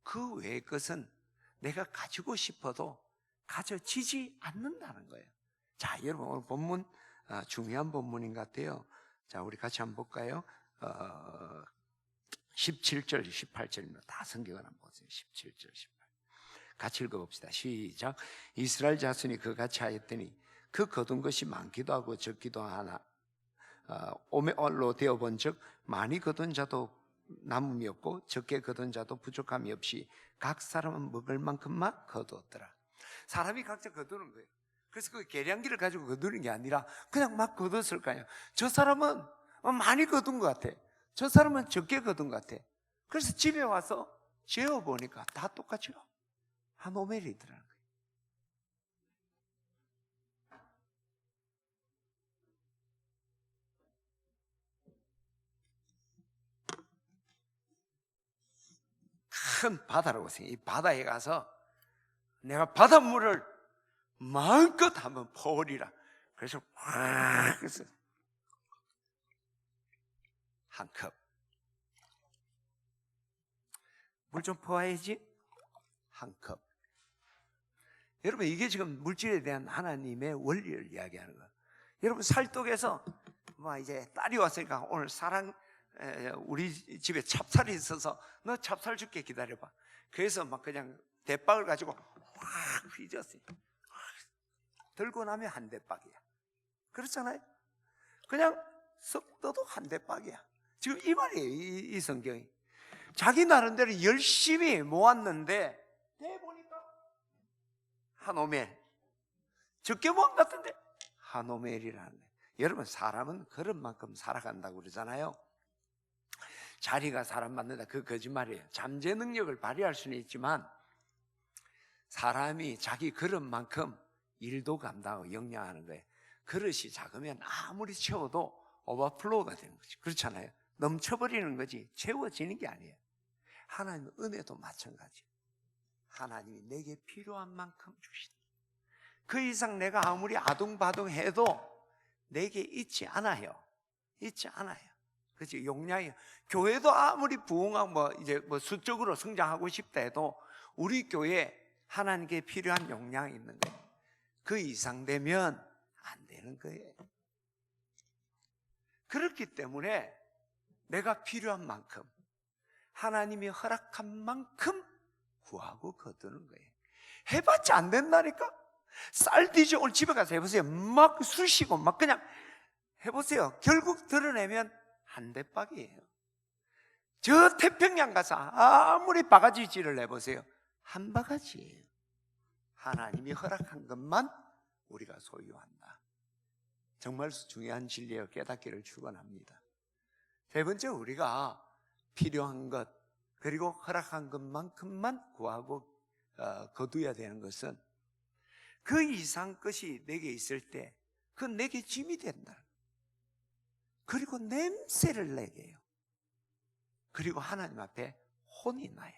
그 외의 것은 내가 가지고 싶어도 가져지지 않는다는 거예요. 자, 여러분, 오늘 본문 중요한 본문인 것 같아요. 자, 우리 같이 한번 볼까요? 17절, 18절입니다. 다 성경을 한번 보세요. 17절, 18절. 같이 읽어봅시다. 시작. 이스라엘 자손이 그같이 하였더니 그 거둔 것이 많기도 하고 적기도 하나 오메올로 되어본 즉 많이 거둔 자도 남음이 없고 적게 거둔 자도 부족함이 없이 각 사람은 먹을 만큼만 거두었더라. 사람이 각자 거두는 거예요. 그래서 그 계량기를 가지고 거두는 게 아니라 그냥 막 거뒀을 거 아니에요. 저 사람은 많이 거둔 것 같아. 저 사람은 적게 거둔 것 같아. 그래서 집에 와서 재어보니까 다 똑같죠. 한 오멜이더라는 거예요. 큰 바다라고 생각해요. 이 바다에 가서 내가 바닷물을 마음껏 한번 퍼오리라. 그래서 그래서 한 컵 물 좀 퍼와야지. 한 컵. 여러분, 이게 지금 물질에 대한 하나님의 원리를 이야기하는 거예요. 여러분, 살독에서 뭐 이제 딸이 왔으니까 오늘 우리 집에 찹쌀이 있어서 너 찹쌀 줄게, 기다려봐. 그래서 막 그냥 대박을 가지고 확 휘졌어요. 들고 나면 한 대박이야. 그렇잖아요. 그냥 썩 떠도 한 대박이야. 지금 이 말이에요, 이 성경이. 자기 나름대로 열심히 모았는데 대보니까 한 오멜. 적게 모은 것 같은데 한 오멜이라는 거예요. 여러분, 사람은 그런 만큼 살아간다고 그러잖아요. 자리가 사람 만든다, 그 거짓말이에요. 잠재 능력을 발휘할 수는 있지만 사람이 자기 그릇만큼 일도 감당하고 역량하는 거예요. 그릇이 작으면 아무리 채워도 오버플로우가 되는 거지. 그렇잖아요. 넘쳐버리는 거지 채워지는 게 아니에요. 하나님의 은혜도 마찬가지예요. 하나님이 내게 필요한 만큼 주신다. 그 이상 내가 아무리 아둥바둥해도 내게 있지 않아요. 있지 않아요. 그렇지, 용량이. 교회도 아무리 부흥하고 이제 수적으로 성장하고 싶다 해도 우리 교회에 하나님께 필요한 용량이 있는 거예요. 그 이상 되면 안 되는 거예요. 그렇기 때문에 내가 필요한 만큼, 하나님이 허락한 만큼 구하고 거두는 거예요. 해봤자 안 된다니까? 쌀 뒤져 오늘 집에 가서 해보세요. 막 쑤시고 막 그냥 해보세요. 결국 드러내면 한 대박이에요. 저 태평양 가서 아무리 바가지질을 해보세요. 한 바가지예요. 하나님이 허락한 것만 우리가 소유한다. 정말 중요한 진리예요. 깨닫기를 축원합니다. 세 번째, 우리가 필요한 것 그리고 허락한 것만큼만 구하고 거두어야 되는 것은 그 이상 것이 내게 있을 때 그건 내게 짐이 된다. 그리고 냄새를 내게 해요. 그리고 하나님 앞에 혼이 나요.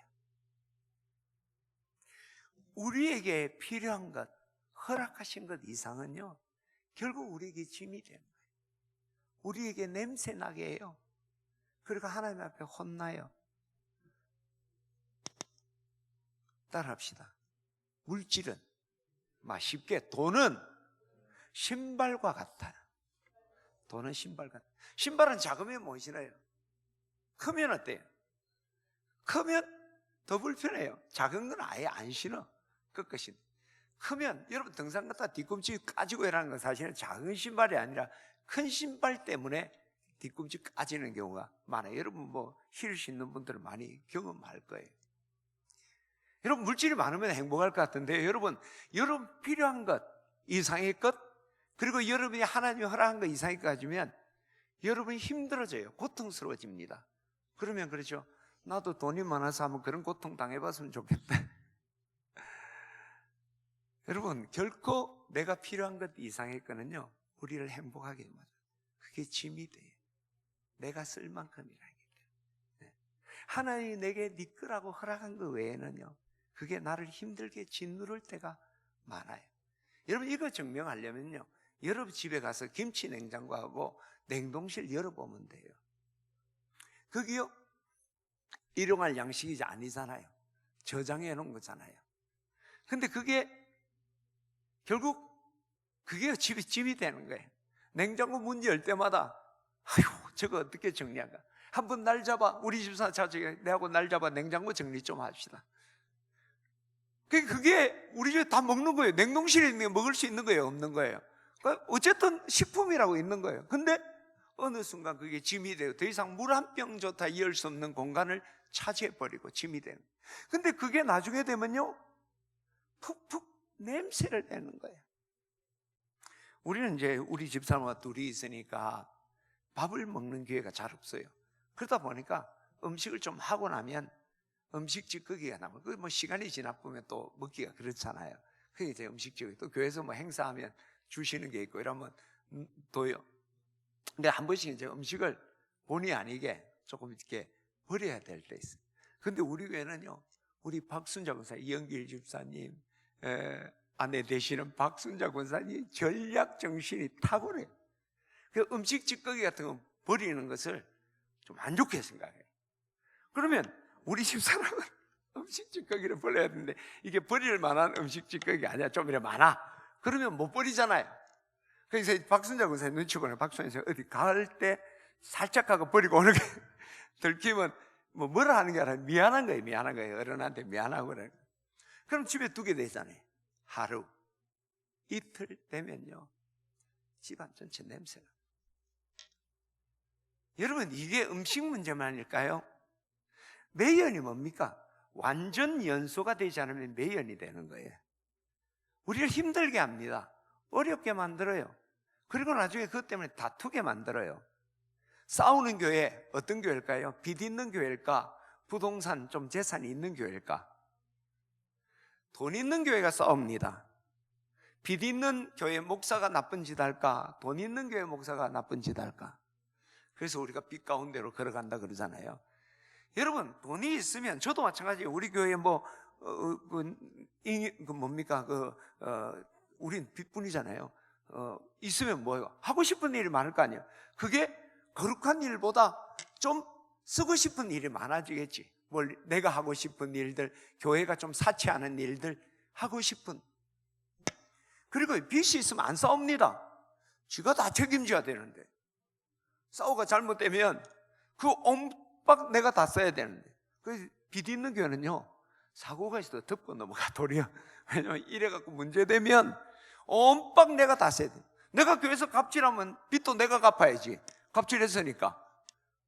우리에게 필요한 것, 허락하신 것 이상은요, 결국 우리에게 짐이 되는 거예요. 우리에게 냄새 나게 해요. 그리고 하나님 앞에 혼나요. 따라합시다. 물질은 쉽게 돈은 신발과 같아요. 돈은 신발 같아요. 신발은 작으면 못 신어요. 크면 어때요? 크면 더 불편해요. 작은 건 아예 안 신어. 끝끝이. 크면 여러분 등산 갔다 뒤꿈치 까지고 이라는 건 사실은 작은 신발이 아니라 큰 신발 때문에 뒤꿈치 까지는 경우가 많아요. 여러분 힐 신는 분들은 많이 경험할 거예요. 여러분, 물질이 많으면 행복할 것 같은데 여러분 필요한 것 이상의 것 그리고 여러분이 하나님이 허락한 것 이상의 것 가지면 여러분이 힘들어져요. 고통스러워집니다. 그러면 그렇죠, 나도 돈이 많아서 한번 그런 고통 당해봤으면 좋겠다. 여러분, 결코 내가 필요한 것 이상의 거는요 우리를 행복하게 만들어요. 그게 짐이 돼요. 내가 쓸 만큼이라는 게. 하나님이 내게 네 거라고 허락한 것 외에는요 그게 나를 힘들게 짓누를 때가 많아요. 여러분, 이거 증명하려면요 여러분 집에 가서 김치 냉장고하고 냉동실 열어보면 돼요. 거기요 일용할 양식이 아니잖아요. 저장해 놓은 거잖아요. 근데 그게 결국 그게 짐이 되는 거예요. 냉장고 문 열 때마다 아휴 저거 어떻게 정리할까? 한번 날 잡아, 우리 집사 자식이 내하고 날 잡아 냉장고 정리 좀 합시다. 그게 우리 집에 다 먹는 거예요. 냉동실에 있는 게 먹을 수 있는 거예요, 없는 거예요? 어쨌든 식품이라고 있는 거예요. 근데 어느 순간 그게 짐이 돼요. 더 이상 물 한 병조차 이을 수 없는 공간을 차지해버리고 짐이 되는 거예요. 근데 그게 나중에 되면요 푹푹 냄새를 내는 거예요. 우리는 이제 우리 집사람과 둘이 있으니까 밥을 먹는 기회가 잘 없어요. 그러다 보니까 음식을 좀 하고 나면 음식집 거기가 남아요. 시간이 지나보면 또 먹기가 그렇잖아요. 그게 이제 음식집이 또 교회에서 행사하면 주시는 게 있고 이러면 둬요. 근데 한 번씩 이제 음식을 본의 아니게 조금 이렇게 버려야 될 때 있어요. 근데 우리 교회는요 우리 박순자 권사, 이영길 집사님 아내 되시는 박순자 권사님 전략 정신이 탁월해요. 그 음식 찌꺼기 같은 거 버리는 것을 좀 안 좋게 생각해요. 그러면 우리 집사람은 음식 찌꺼기를 버려야 되는데 이게 버릴 만한 음식 찌꺼기가 아니야. 좀 이래 많아. 그러면 못 버리잖아요. 그래서 박순자 권사님 눈치 보네. 박순자 권사님 어디 갈 때 살짝 하고 버리고 오는 게 들키면 뭐라 하는 게 아니라 미안한 거예요. 미안한 거예요. 어른한테 미안하고 그래. 그럼 집에 두게 되잖아요. 하루, 이틀 되면요, 집안 전체 냄새가. 여러분, 이게 음식 문제만일까요? 매연이 뭡니까? 완전 연소가 되지 않으면 매연이 되는 거예요. 우리를 힘들게 합니다. 어렵게 만들어요. 그리고 나중에 그것 때문에 다투게 만들어요. 싸우는 교회, 어떤 교회일까요? 빚 있는 교회일까? 부동산 좀 재산이 있는 교회일까? 돈 있는 교회가 싸웁니다. 빚 있는 교회 목사가 나쁜 짓 할까? 돈 있는 교회 목사가 나쁜 짓 할까? 그래서 우리가 빚 가운데로 걸어간다 그러잖아요. 여러분, 돈이 있으면, 저도 마찬가지예요. 우리 교회에 우린 빚뿐이잖아요. 있으면 뭐예요? 하고 싶은 일이 많을 거 아니에요. 그게 거룩한 일보다 좀 쓰고 싶은 일이 많아지겠지. 내가 하고 싶은 일들, 교회가 좀 사치 않은 일들 하고 싶은. 그리고 빚이 있으면 안 싸웁니다. 지가 다 책임져야 되는데. 싸우가 잘못되면 그 옴박 내가 다 써야 되는데. 그래서 빚 있는 교회는요, 사고가 있어도 덮고 넘어가 도리어. 왜냐면 이래갖고 문제되면 옴박 내가 다 써야 돼. 내가 교회에서 갑질하면 빚도 내가 갚아야지. 갑질했으니까.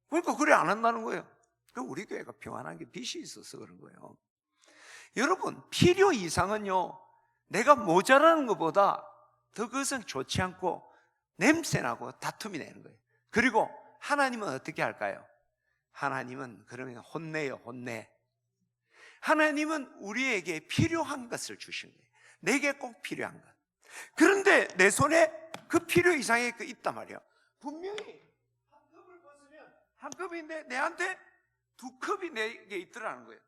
그러니까 그래 안 한다는 거예요. 우리 교회가 평안한 게 빚이 있어서 그런 거예요. 여러분, 필요 이상은요, 내가 모자라는 것보다 더 그것은 좋지 않고 냄새나고 다툼이 되는 거예요. 그리고 하나님은 어떻게 할까요? 하나님은 그러면 혼내요. 혼내. 하나님은 우리에게 필요한 것을 주신 거예요. 내게 꼭 필요한 것. 그런데 내 손에 그 필요 이상의 그 있단 말이에요. 분명히 한 컵을 벗으면 한 컵인데 내한테 두 컵이 내게 있더라는 거예요.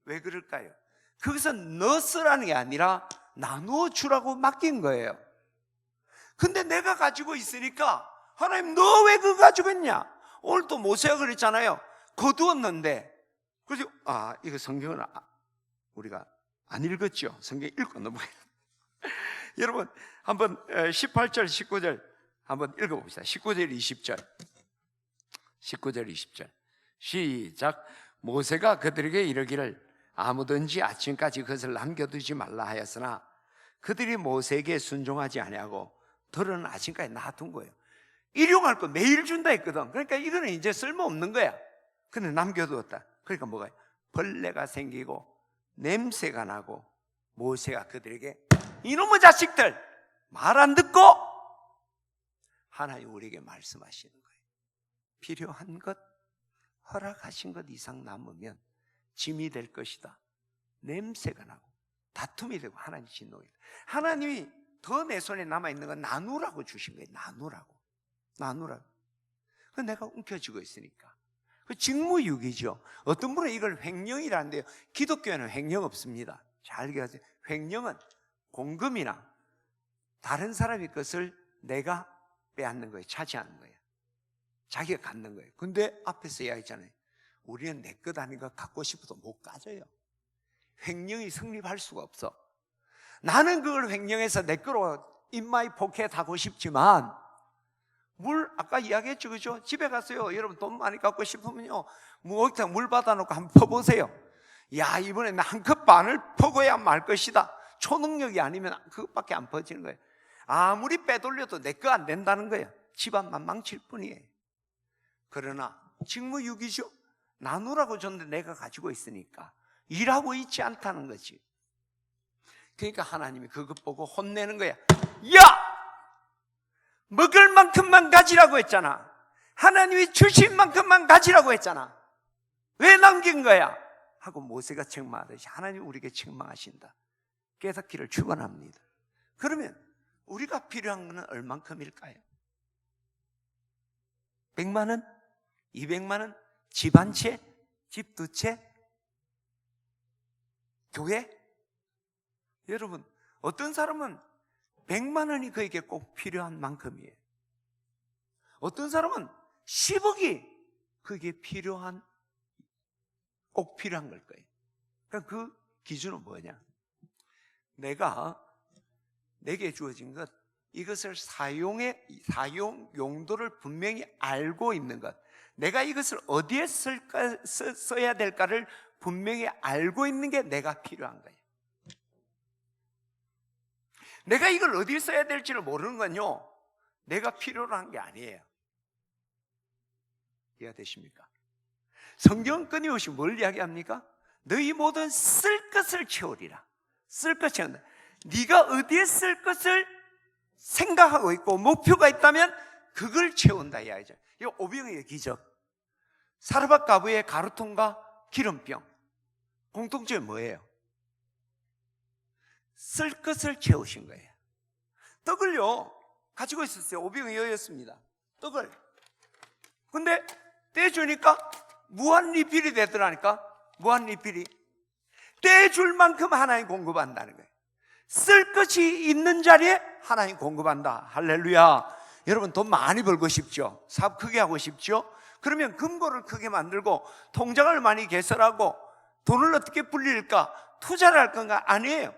왜 그럴까요? 그것은 너 쓰라는 게 아니라 나누어 주라고 맡긴 거예요. 근데 내가 가지고 있으니까 하나님, 너 왜 그거 가지고 있냐? 오늘 또 모세가 그랬잖아요. 거두었는데. 그래서 이거 성경은 우리가 안 읽었죠. 성경 읽고 넘어가요. 여러분, 한번 18절 19절 한번 읽어봅시다. 19절 20절 19절 20절 시작. 모세가 그들에게 이르기를 아무든지 아침까지 그것을 남겨두지 말라 하였으나 그들이 모세에게 순종하지 아니하고 들은 아침까지 놔둔 거예요. 일용할 거 매일 준다 했거든. 그러니까 이거는 이제 쓸모없는 거야. 근데 남겨두었다. 그러니까 뭐가 벌레가 생기고 냄새가 나고 모세가 그들에게 이놈의 자식들 말 안 듣고 하나님 우리에게 말씀하시는 거예요. 필요한 것, 허락하신 것 이상 남으면 짐이 될 것이다. 냄새가 나고 다툼이 되고 하나님 진노가 있다. 하나님이 더 내 손에 남아있는 건 나누라고 주신 거예요. 나누라고. 그 내가 움켜쥐고 있으니까. 그 직무유기죠. 어떤 분은 이걸 횡령이라는데요. 기독교에는 횡령 없습니다. 잘 기억하세요. 횡령은 공금이나 다른 사람의 것을 내가 빼앗는 거예요. 차지하는 거예요. 자기가 갖는 거예요. 근데 앞에서 이야기했잖아요. 우리는 내 것 아닌 거 갖고 싶어도 못 가져요. 횡령이 성립할 수가 없어. 나는 그걸 횡령해서 내 거로 in my pocket 하고 싶지만 아까 이야기했죠, 그죠? 집에 갔어요. 여러분 돈 많이 갖고 싶으면요, 목욕탕 물 받아놓고 한번 퍼보세요. 야, 이번에 나 한 컵 반을 퍼고야 말 것이다. 초능력이 아니면 그것밖에 안 퍼지는 거예요. 아무리 빼돌려도 내 거 안 된다는 거예요. 집안만 망칠 뿐이에요. 그러나 직무유기죠. 나누라고 줬는데 내가 가지고 있으니까 일하고 있지 않다는 거지. 그러니까 하나님이 그것 보고 혼내는 거야. 야! 먹을 만큼만 가지라고 했잖아. 하나님이 주신 만큼만 가지라고 했잖아. 왜 남긴 거야? 하고 모세가 책망하듯이 하나님이 우리에게 책망하신다. 깨닫기를 축원합니다. 그러면 우리가 필요한 것은 얼만큼일까요? 100만 원? 200만 원? 집 한 채? 집 두 채? 교회? 여러분, 어떤 사람은 100만 원이 그에게 꼭 필요한 만큼이에요. 어떤 사람은 10억이 그게 꼭 필요한 걸 거예요. 그러니까 그 기준은 뭐냐? 내게 주어진 것, 이것을 사용 용도를 분명히 알고 있는 것, 내가 이것을 어디에 써야 될까를 분명히 알고 있는 게 내가 필요한 거예요. 내가 이걸 어디에 써야 될지를 모르는 건요, 내가 필요로 한 게 아니에요. 이해가 되십니까? 성경은 끊임없이 뭘 이야기합니까? 너희 모든 쓸 것을 채우리라. 쓸 것 채운다. 네가 어디에 쓸 것을 생각하고 있고 목표가 있다면 그걸 채운다 이야기죠. 이거 오병이의 기적. 사르밧 가부의 가루통과 기름병. 공통점이 뭐예요? 쓸 것을 채우신 거예요. 떡을요 가지고 있었어요. 오병이 여였습니다. 떡을. 근데 떼주니까 무한 리필이 되더라니까. 무한 리필이. 떼줄 만큼 하나님 공급한다는 거예요. 쓸 것이 있는 자리에 하나님 공급한다. 할렐루야. 여러분 돈 많이 벌고 싶죠? 사업 크게 하고 싶죠? 그러면 금고를 크게 만들고 통장을 많이 개설하고 돈을 어떻게 불릴까? 투자를 할 건가? 아니에요.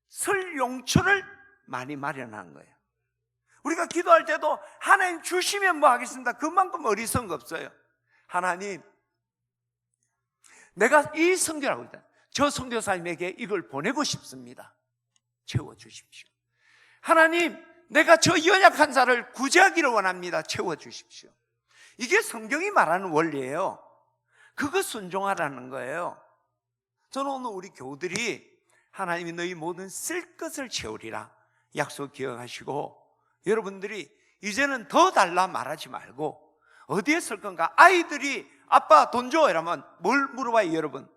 쓸 용처를 많이 마련한 거예요. 우리가 기도할 때도 하나님 주시면 뭐 하겠습니다. 그만큼 어리석은 거 없어요. 하나님, 내가 이 선교라고 있다. 저 선교사님에게 이걸 보내고 싶습니다. 채워주십시오. 하나님, 내가 저 연약한 자를 구제하기를 원합니다. 채워주십시오. 이게 성경이 말하는 원리예요. 그거 순종하라는 거예요. 저는 오늘 우리 교우들이 하나님이 너희 모든 쓸 것을 채우리라 약속 기억하시고, 여러분들이 이제는 더 달라 말하지 말고 어디에 쓸 건가? 아이들이 아빠 돈 줘 이러면 뭘 물어봐요 여러분?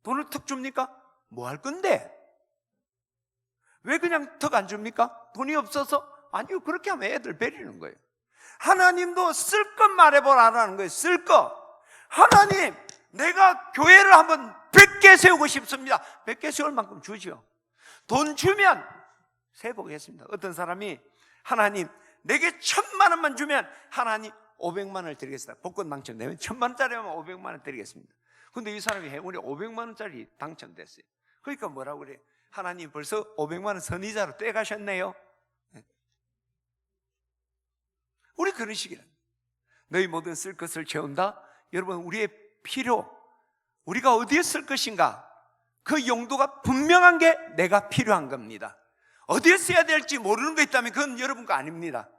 돈을 턱 줍니까? 뭐 할 건데? 왜 그냥 턱 안 줍니까? 돈이 없어서? 아니요, 그렇게 하면 애들 베리는 거예요. 하나님도 쓸 것 말해보라는 거예요. 쓸 것. 하나님, 내가 교회를 한번 100개 세우고 싶습니다. 100개 세울 만큼 주죠. 돈 주면 세보겠습니다. 어떤 사람이 하나님 내게 1,000만 원만 주면 하나님 500만 원을 드리겠습니다. 복권 당첨되면 1,000만 원짜리면 500만 원 드리겠습니다. 근데 이 사람이 행운이 500만 원짜리 당첨됐어요. 그러니까 뭐라고 그래요? 하나님 벌써 500만 원 선이자로 떼가셨네요. 우리 그런 식이라. 너희 모든 쓸 것을 채운다. 여러분, 우리의 필요, 우리가 어디에 쓸 것인가, 그 용도가 분명한 게 내가 필요한 겁니다. 어디에 써야 될지 모르는 거 있다면 그건 여러분 거 아닙니다.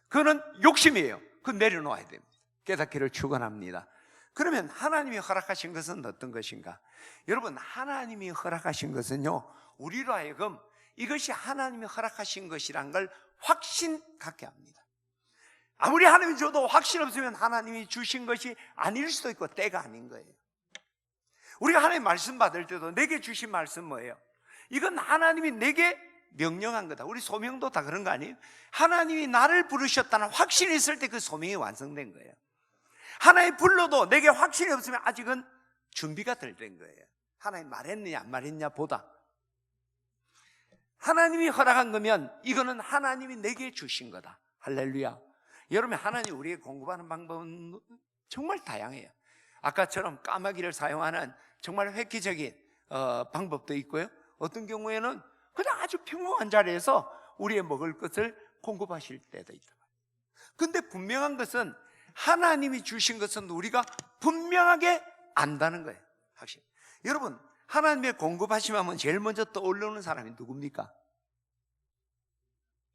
그거는 욕심이에요. 그건 내려놓아야 됩니다. 깨닫기를 축원합니다. 그러면 하나님이 허락하신 것은 어떤 것인가? 여러분, 하나님이 허락하신 것은요, 우리로 하여금 이것이 하나님이 허락하신 것이란 걸 확신 갖게 합니다. 아무리 하나님이 줘도 확신 없으면 하나님이 주신 것이 아닐 수도 있고 때가 아닌 거예요. 우리가 하나님 말씀 받을 때도 내게 주신 말씀 뭐예요? 이건 하나님이 내게 명령한 거다. 우리 소명도 다 그런 거 아니에요? 하나님이 나를 부르셨다는 확신이 있을 때 그 소명이 완성된 거예요. 하나님 불러도 내게 확신이 없으면 아직은 준비가 덜 된 거예요. 하나님 말했느냐 안 말했냐 보다. 하나님이 허락한 거면 이거는 하나님이 내게 주신 거다. 할렐루야. 여러분, 하나님 우리에게 공급하는 방법은 정말 다양해요. 아까처럼 까마귀를 사용하는 정말 획기적인 방법도 있고요. 어떤 경우에는 그냥 아주 평범한 자리에서 우리의 먹을 것을 공급하실 때도 있다. 근데 분명한 것은 하나님이 주신 것은 우리가 분명하게 안다는 거예요. 확실히. 여러분, 하나님의 공급하시면 제일 먼저 떠오르는 사람이 누굽니까?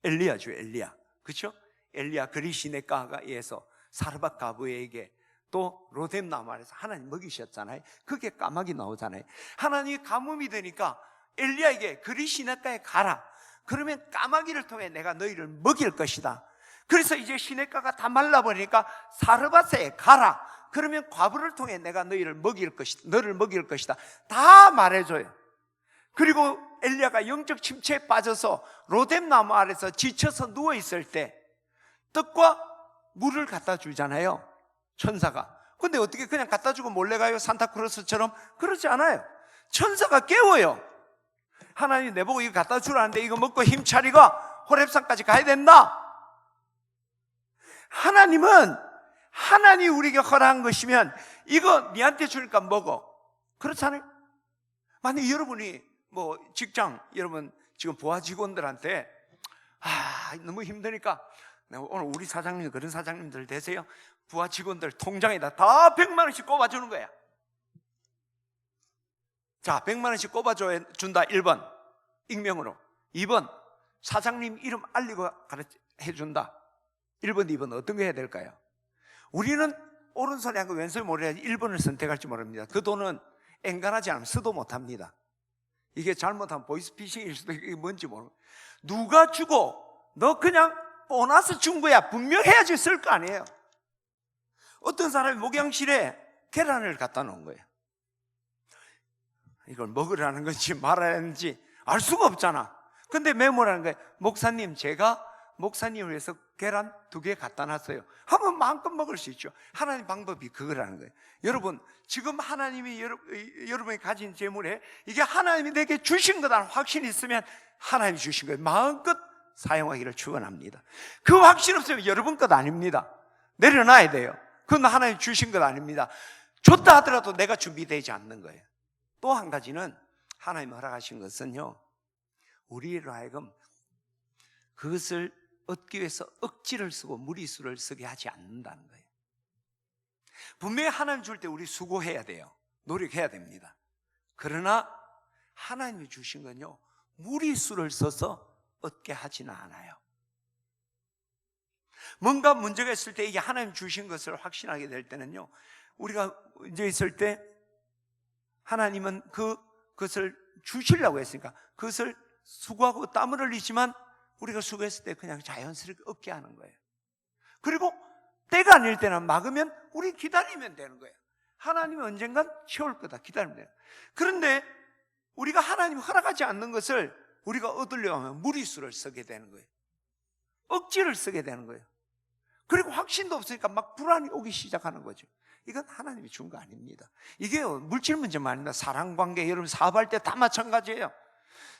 엘리야죠. 엘리야. 그렇죠? 엘리야 그리시네가에서 사르밧 가부에게 또 로뎀 나무 아래서 하나님 먹이셨잖아요. 그게 까마귀 나오잖아요. 하나님이 가뭄이 되니까 엘리야에게 그리시네가에 가라. 그러면 까마귀를 통해 내가 너희를 먹일 것이다. 그래서 이제 시냇가가 다 말라버리니까 사르밧에 가라. 그러면 과부를 통해 내가 너희를 먹일 것이다. 너를 먹일 것이다. 다 말해줘요. 그리고 엘리야가 영적 침체에 빠져서 로뎀 나무 아래서 지쳐서 누워있을 때 떡과 물을 갖다 주잖아요, 천사가. 근데 어떻게 그냥 갖다 주고 몰래 가요? 산타크로스처럼? 그러지 않아요. 천사가 깨워요. 하나님 내보고 이거 갖다 주라는데 이거 먹고 힘 차리고 호렙산까지 가야 된다. 하나님이 우리에게 허락한 것이면 이거 니한테 주니까 먹어. 그렇잖아요. 만약 여러분이 뭐 직장, 여러분 지금 부하 직원들한테 너무 힘드니까 오늘 우리 사장님, 그런 사장님들 되세요? 부하 직원들 통장에다 다 100만 원씩 꼽아주는 거야. 자, 100만 원씩 꼽아준다. 1번 익명으로. 2번 사장님 이름 알리고 해준다. 1번, 2번 어떤 거 해야 될까요? 우리는 오른손에 한 거 왼손에 모르야지 1번을 선택할지 모릅니다. 그 돈은 엔간하지 않으면 쓰도 못합니다. 이게 잘못하면 보이스피싱일 수도 있고 뭔지 모르고. 누가 주고 너 그냥 보너스 준 거야 분명해야지 쓸 거 아니에요. 어떤 사람이 목욕실에 계란을 갖다 놓은 거예요. 이걸 먹으라는 건지 말하는지 알 수가 없잖아. 근데 메모라는 거예요. 목사님, 제가 목사님을 위해서 계란 2개 갖다 놨어요. 하면 마음껏 먹을 수 있죠. 하나님 방법이 그거라는 거예요. 여러분, 지금 하나님이 여러분이 가진 재물에 이게 하나님이 내게 주신 거다는 확신이 있으면 하나님이 주신 거예요. 마음껏 사용하기를 축원합니다. 그 확신 없으면 여러분 것 아닙니다. 내려놔야 돼요. 그건 하나님이 주신 것 아닙니다. 줬다 하더라도 내가 준비되지 않는 거예요. 또 한 가지는 하나님이 허락하신 것은요, 우리로 하여금 그것을 얻기 위해서 억지를 쓰고 무리수를 쓰게 하지 않는다는 거예요. 분명히 하나님 줄 때 우리 수고해야 돼요. 노력해야 됩니다. 그러나 하나님이 주신 건요, 무리수를 써서 얻게 하지는 않아요. 뭔가 문제가 있을 때 이게 하나님 주신 것을 확신하게 될 때는요, 우리가 이제 있을 때 하나님은 그것을 주시려고 했으니까 그것을 수고하고 땀을 흘리지만 우리가 수고했을 때 그냥 자연스럽게 얻게 하는 거예요. 그리고 때가 아닐 때는 막으면 우리 기다리면 되는 거예요. 하나님은 언젠간 채울 거다. 기다리면 돼요. 그런데 우리가 하나님이 허락하지 않는 것을 우리가 얻으려고 하면 무리수를 쓰게 되는 거예요. 억지를 쓰게 되는 거예요. 그리고 확신도 없으니까 막 불안이 오기 시작하는 거죠. 이건 하나님이 준 거 아닙니다. 이게 물질 문제만 아닙니다. 사랑관계, 여러분 사업할 때 다 마찬가지예요.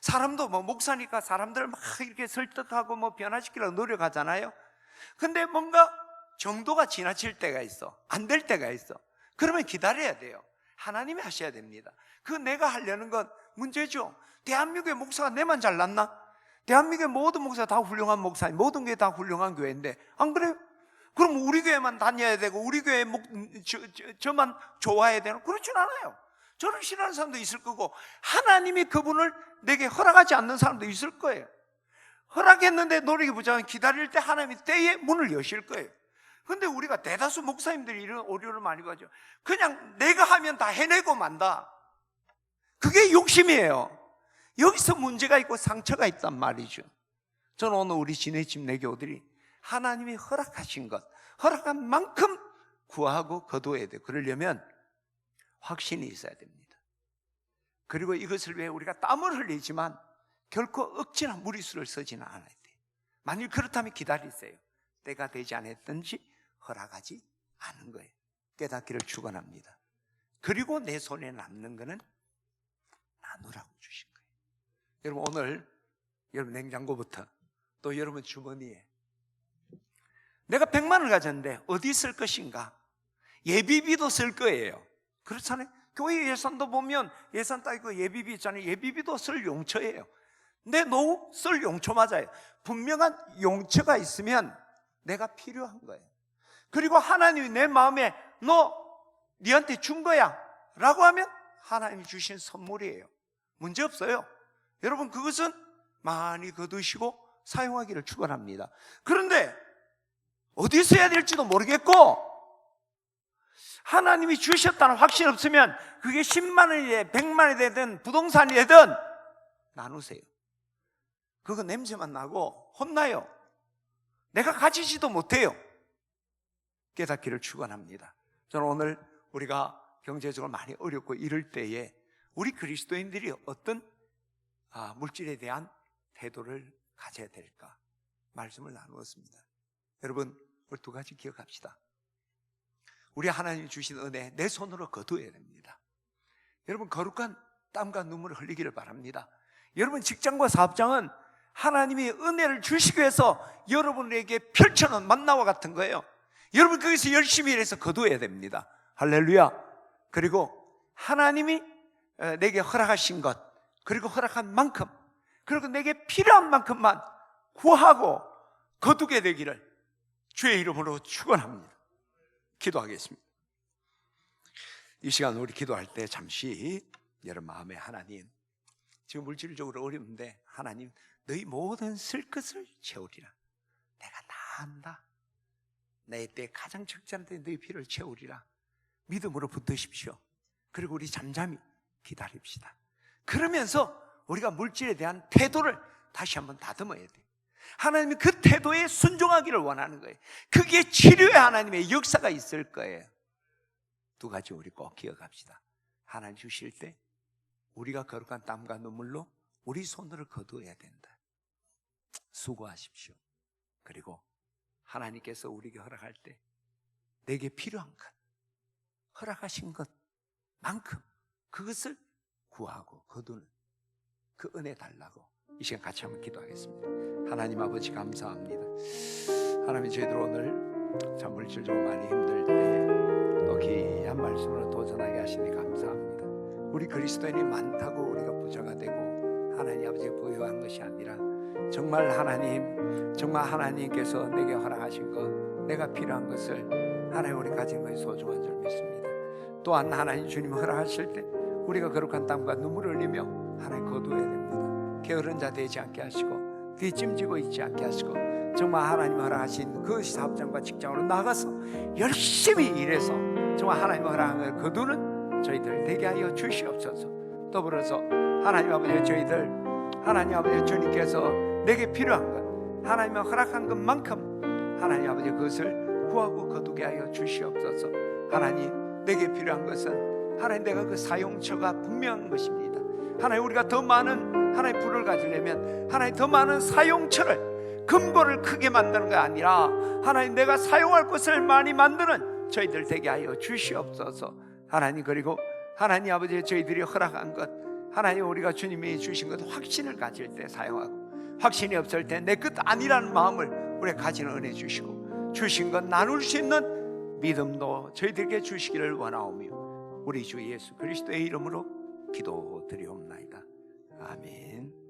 사람도 뭐 목사니까 사람들 막 이렇게 설득하고 뭐 변화시키려고 노력하잖아요. 근데 뭔가 정도가 지나칠 때가 있어. 안 될 때가 있어. 그러면 기다려야 돼요. 하나님이 하셔야 됩니다. 그 내가 하려는 건 문제죠. 대한민국의 목사가 내만 잘났나? 대한민국의 모든 목사가 다 훌륭한 목사님, 모든 게 다 훌륭한 교회인데 안 그래요? 그럼 우리 교회만 다녀야 되고 우리 교회 저만 좋아해야 되는? 그렇진 않아요. 저를 싫어하는 사람도 있을 거고 하나님이 그분을 내게 허락하지 않는 사람도 있을 거예요. 허락했는데 노력해보자면 기다릴 때 하나님이 때에 문을 여실 거예요. 근데 우리가 대다수 목사님들이 이런 오류를 많이 가죠. 그냥 내가 하면 다 해내고 만다. 그게 욕심이에요. 여기서 문제가 있고 상처가 있단 말이죠. 저는 오늘 우리 지내집 내교들이 하나님이 허락하신 것, 허락한 만큼 구하고 거두어야 돼요. 그러려면 확신이 있어야 됩니다. 그리고 이것을 위해 우리가 땀을 흘리지만 결코 억지나 무리수를 쓰지는 않아야 돼요. 만일 그렇다면 기다리세요. 때가 되지 않았든지 허락하지 않은 거예요. 깨닫기를 축원합니다. 그리고 내 손에 남는 거는 나누라고 주신 거예요. 여러분 오늘 여러분 냉장고부터 또 여러분 주머니에 내가 100만 원을 가졌는데 어디 쓸 것인가? 예비비도 쓸 거예요. 그렇잖아요. 교회 예산도 보면 예산 따지고 예비비 있잖아요. 예비비도 쓸 용처예요. 내 노후 쓸 용처 맞아요. 분명한 용처가 있으면 내가 필요한 거예요. 그리고 하나님이 내 마음에 니한테 준 거야 라고 하면 하나님이 주신 선물이에요. 문제 없어요. 여러분 그것은 많이 거두시고 사용하기를 축원합니다. 그런데 어디 써야 될지도 모르겠고 하나님이 주셨다는 확신 없으면 그게 10만 원이든 100만 원이 되든 부동산이 되든 나누세요. 그거 냄새만 나고 혼나요. 내가 가지지도 못해요. 깨닫기를 축원합니다. 저는 오늘 우리가 경제적으로 많이 어렵고 이럴 때에 우리 그리스도인들이 어떤 물질에 대한 태도를 가져야 될까 말씀을 나누었습니다. 여러분 우리 두 가지 기억합시다. 우리 하나님이 주신 은혜 내 손으로 거두어야 됩니다. 여러분 거룩한 땀과 눈물을 흘리기를 바랍니다. 여러분 직장과 사업장은 하나님이 은혜를 주시기 위해서 여러분에게 펼쳐놓은 만나와 같은 거예요. 여러분 거기서 열심히 일해서 거두어야 됩니다. 할렐루야. 그리고 하나님이 내게 허락하신 것, 그리고 허락한 만큼, 그리고 내게 필요한 만큼만 구하고 거두게 되기를 주의 이름으로 축원합니다. 기도하겠습니다. 이 시간 우리 기도할 때 잠시 여러분 마음에 하나님, 지금 물질적으로 어려운데 하나님 너희 모든 쓸 것을 채우리라. 내가 다 안다. 내 때 가장 적절한 때 너희 필요를 채우리라. 믿음으로 붙드십시오. 그리고 우리 잠잠히 기다립시다. 그러면서 우리가 물질에 대한 태도를 다시 한번 다듬어야 돼요. 하나님이 그 태도에 순종하기를 원하는 거예요. 그게 치료의 하나님의 역사가 있을 거예요. 두 가지 우리 꼭 기억합시다. 하나님 주실 때 우리가 거룩한 땀과 눈물로 우리 손으로 거두어야 된다. 수고하십시오. 그리고 하나님께서 우리에게 허락할 때 내게 필요한 것, 허락하신 것만큼 그것을 구하고 거두는 그 은혜 달라고 이 시간 같이 한번 기도하겠습니다. 하나님 아버지 감사합니다. 하나님 저희들 오늘 참 물질적으로 많이 힘들 때 또 귀한 말씀으로 도전하게 하시니 감사합니다. 우리 그리스도인이 많다고 우리가 부자가 되고 하나님 아버지 부유한 것이 아니라 정말 하나님, 정말 하나님께서 내게 허락하신 것, 내가 필요한 것을 하나님 우리 가진 것이 소중한 줄 믿습니다. 또한 하나님 주님 허락하실 때 우리가 거룩한 땀과 눈물을 흘리며 하나님 거두어야 됩니다. 게으른 자 되지 않게 하시고 뒷짐지고 있지 않게 하시고 정말 하나님 허락하신 그 사업장과 직장으로 나가서 열심히 일해서 정말 하나님 허락한 걸 거두는 저희들 되게 하여 주시옵소서. 더불어서 하나님 아버지 저희들 하나님 아버지 주님께서 내게 필요한 것 하나님이 허락한 것만큼 하나님 아버지 그것을 구하고 거두게 하여 주시옵소서. 하나님 내게 필요한 것은 하나님 내가 그 사용처가 분명한 것입니다. 하나님 우리가 더 많은 하나님 부를 가지려면 하나님 더 많은 사용처를 금고를 크게 만드는 게 아니라 하나님 내가 사용할 것을 많이 만드는 저희들 되게 하여 주시옵소서. 하나님 그리고 하나님 아버지 저희들이 허락한 것 하나님 우리가 주님이 주신 것 확신을 가질 때 사용하고 확신이 없을 때 내 것 아니라는 마음을 우리가 가지는 은혜 주시고 주신 것 나눌 수 있는 믿음도 저희들에게 주시기를 원하오며 우리 주 예수 그리스도의 이름으로 기도드리옵나이다. 아멘.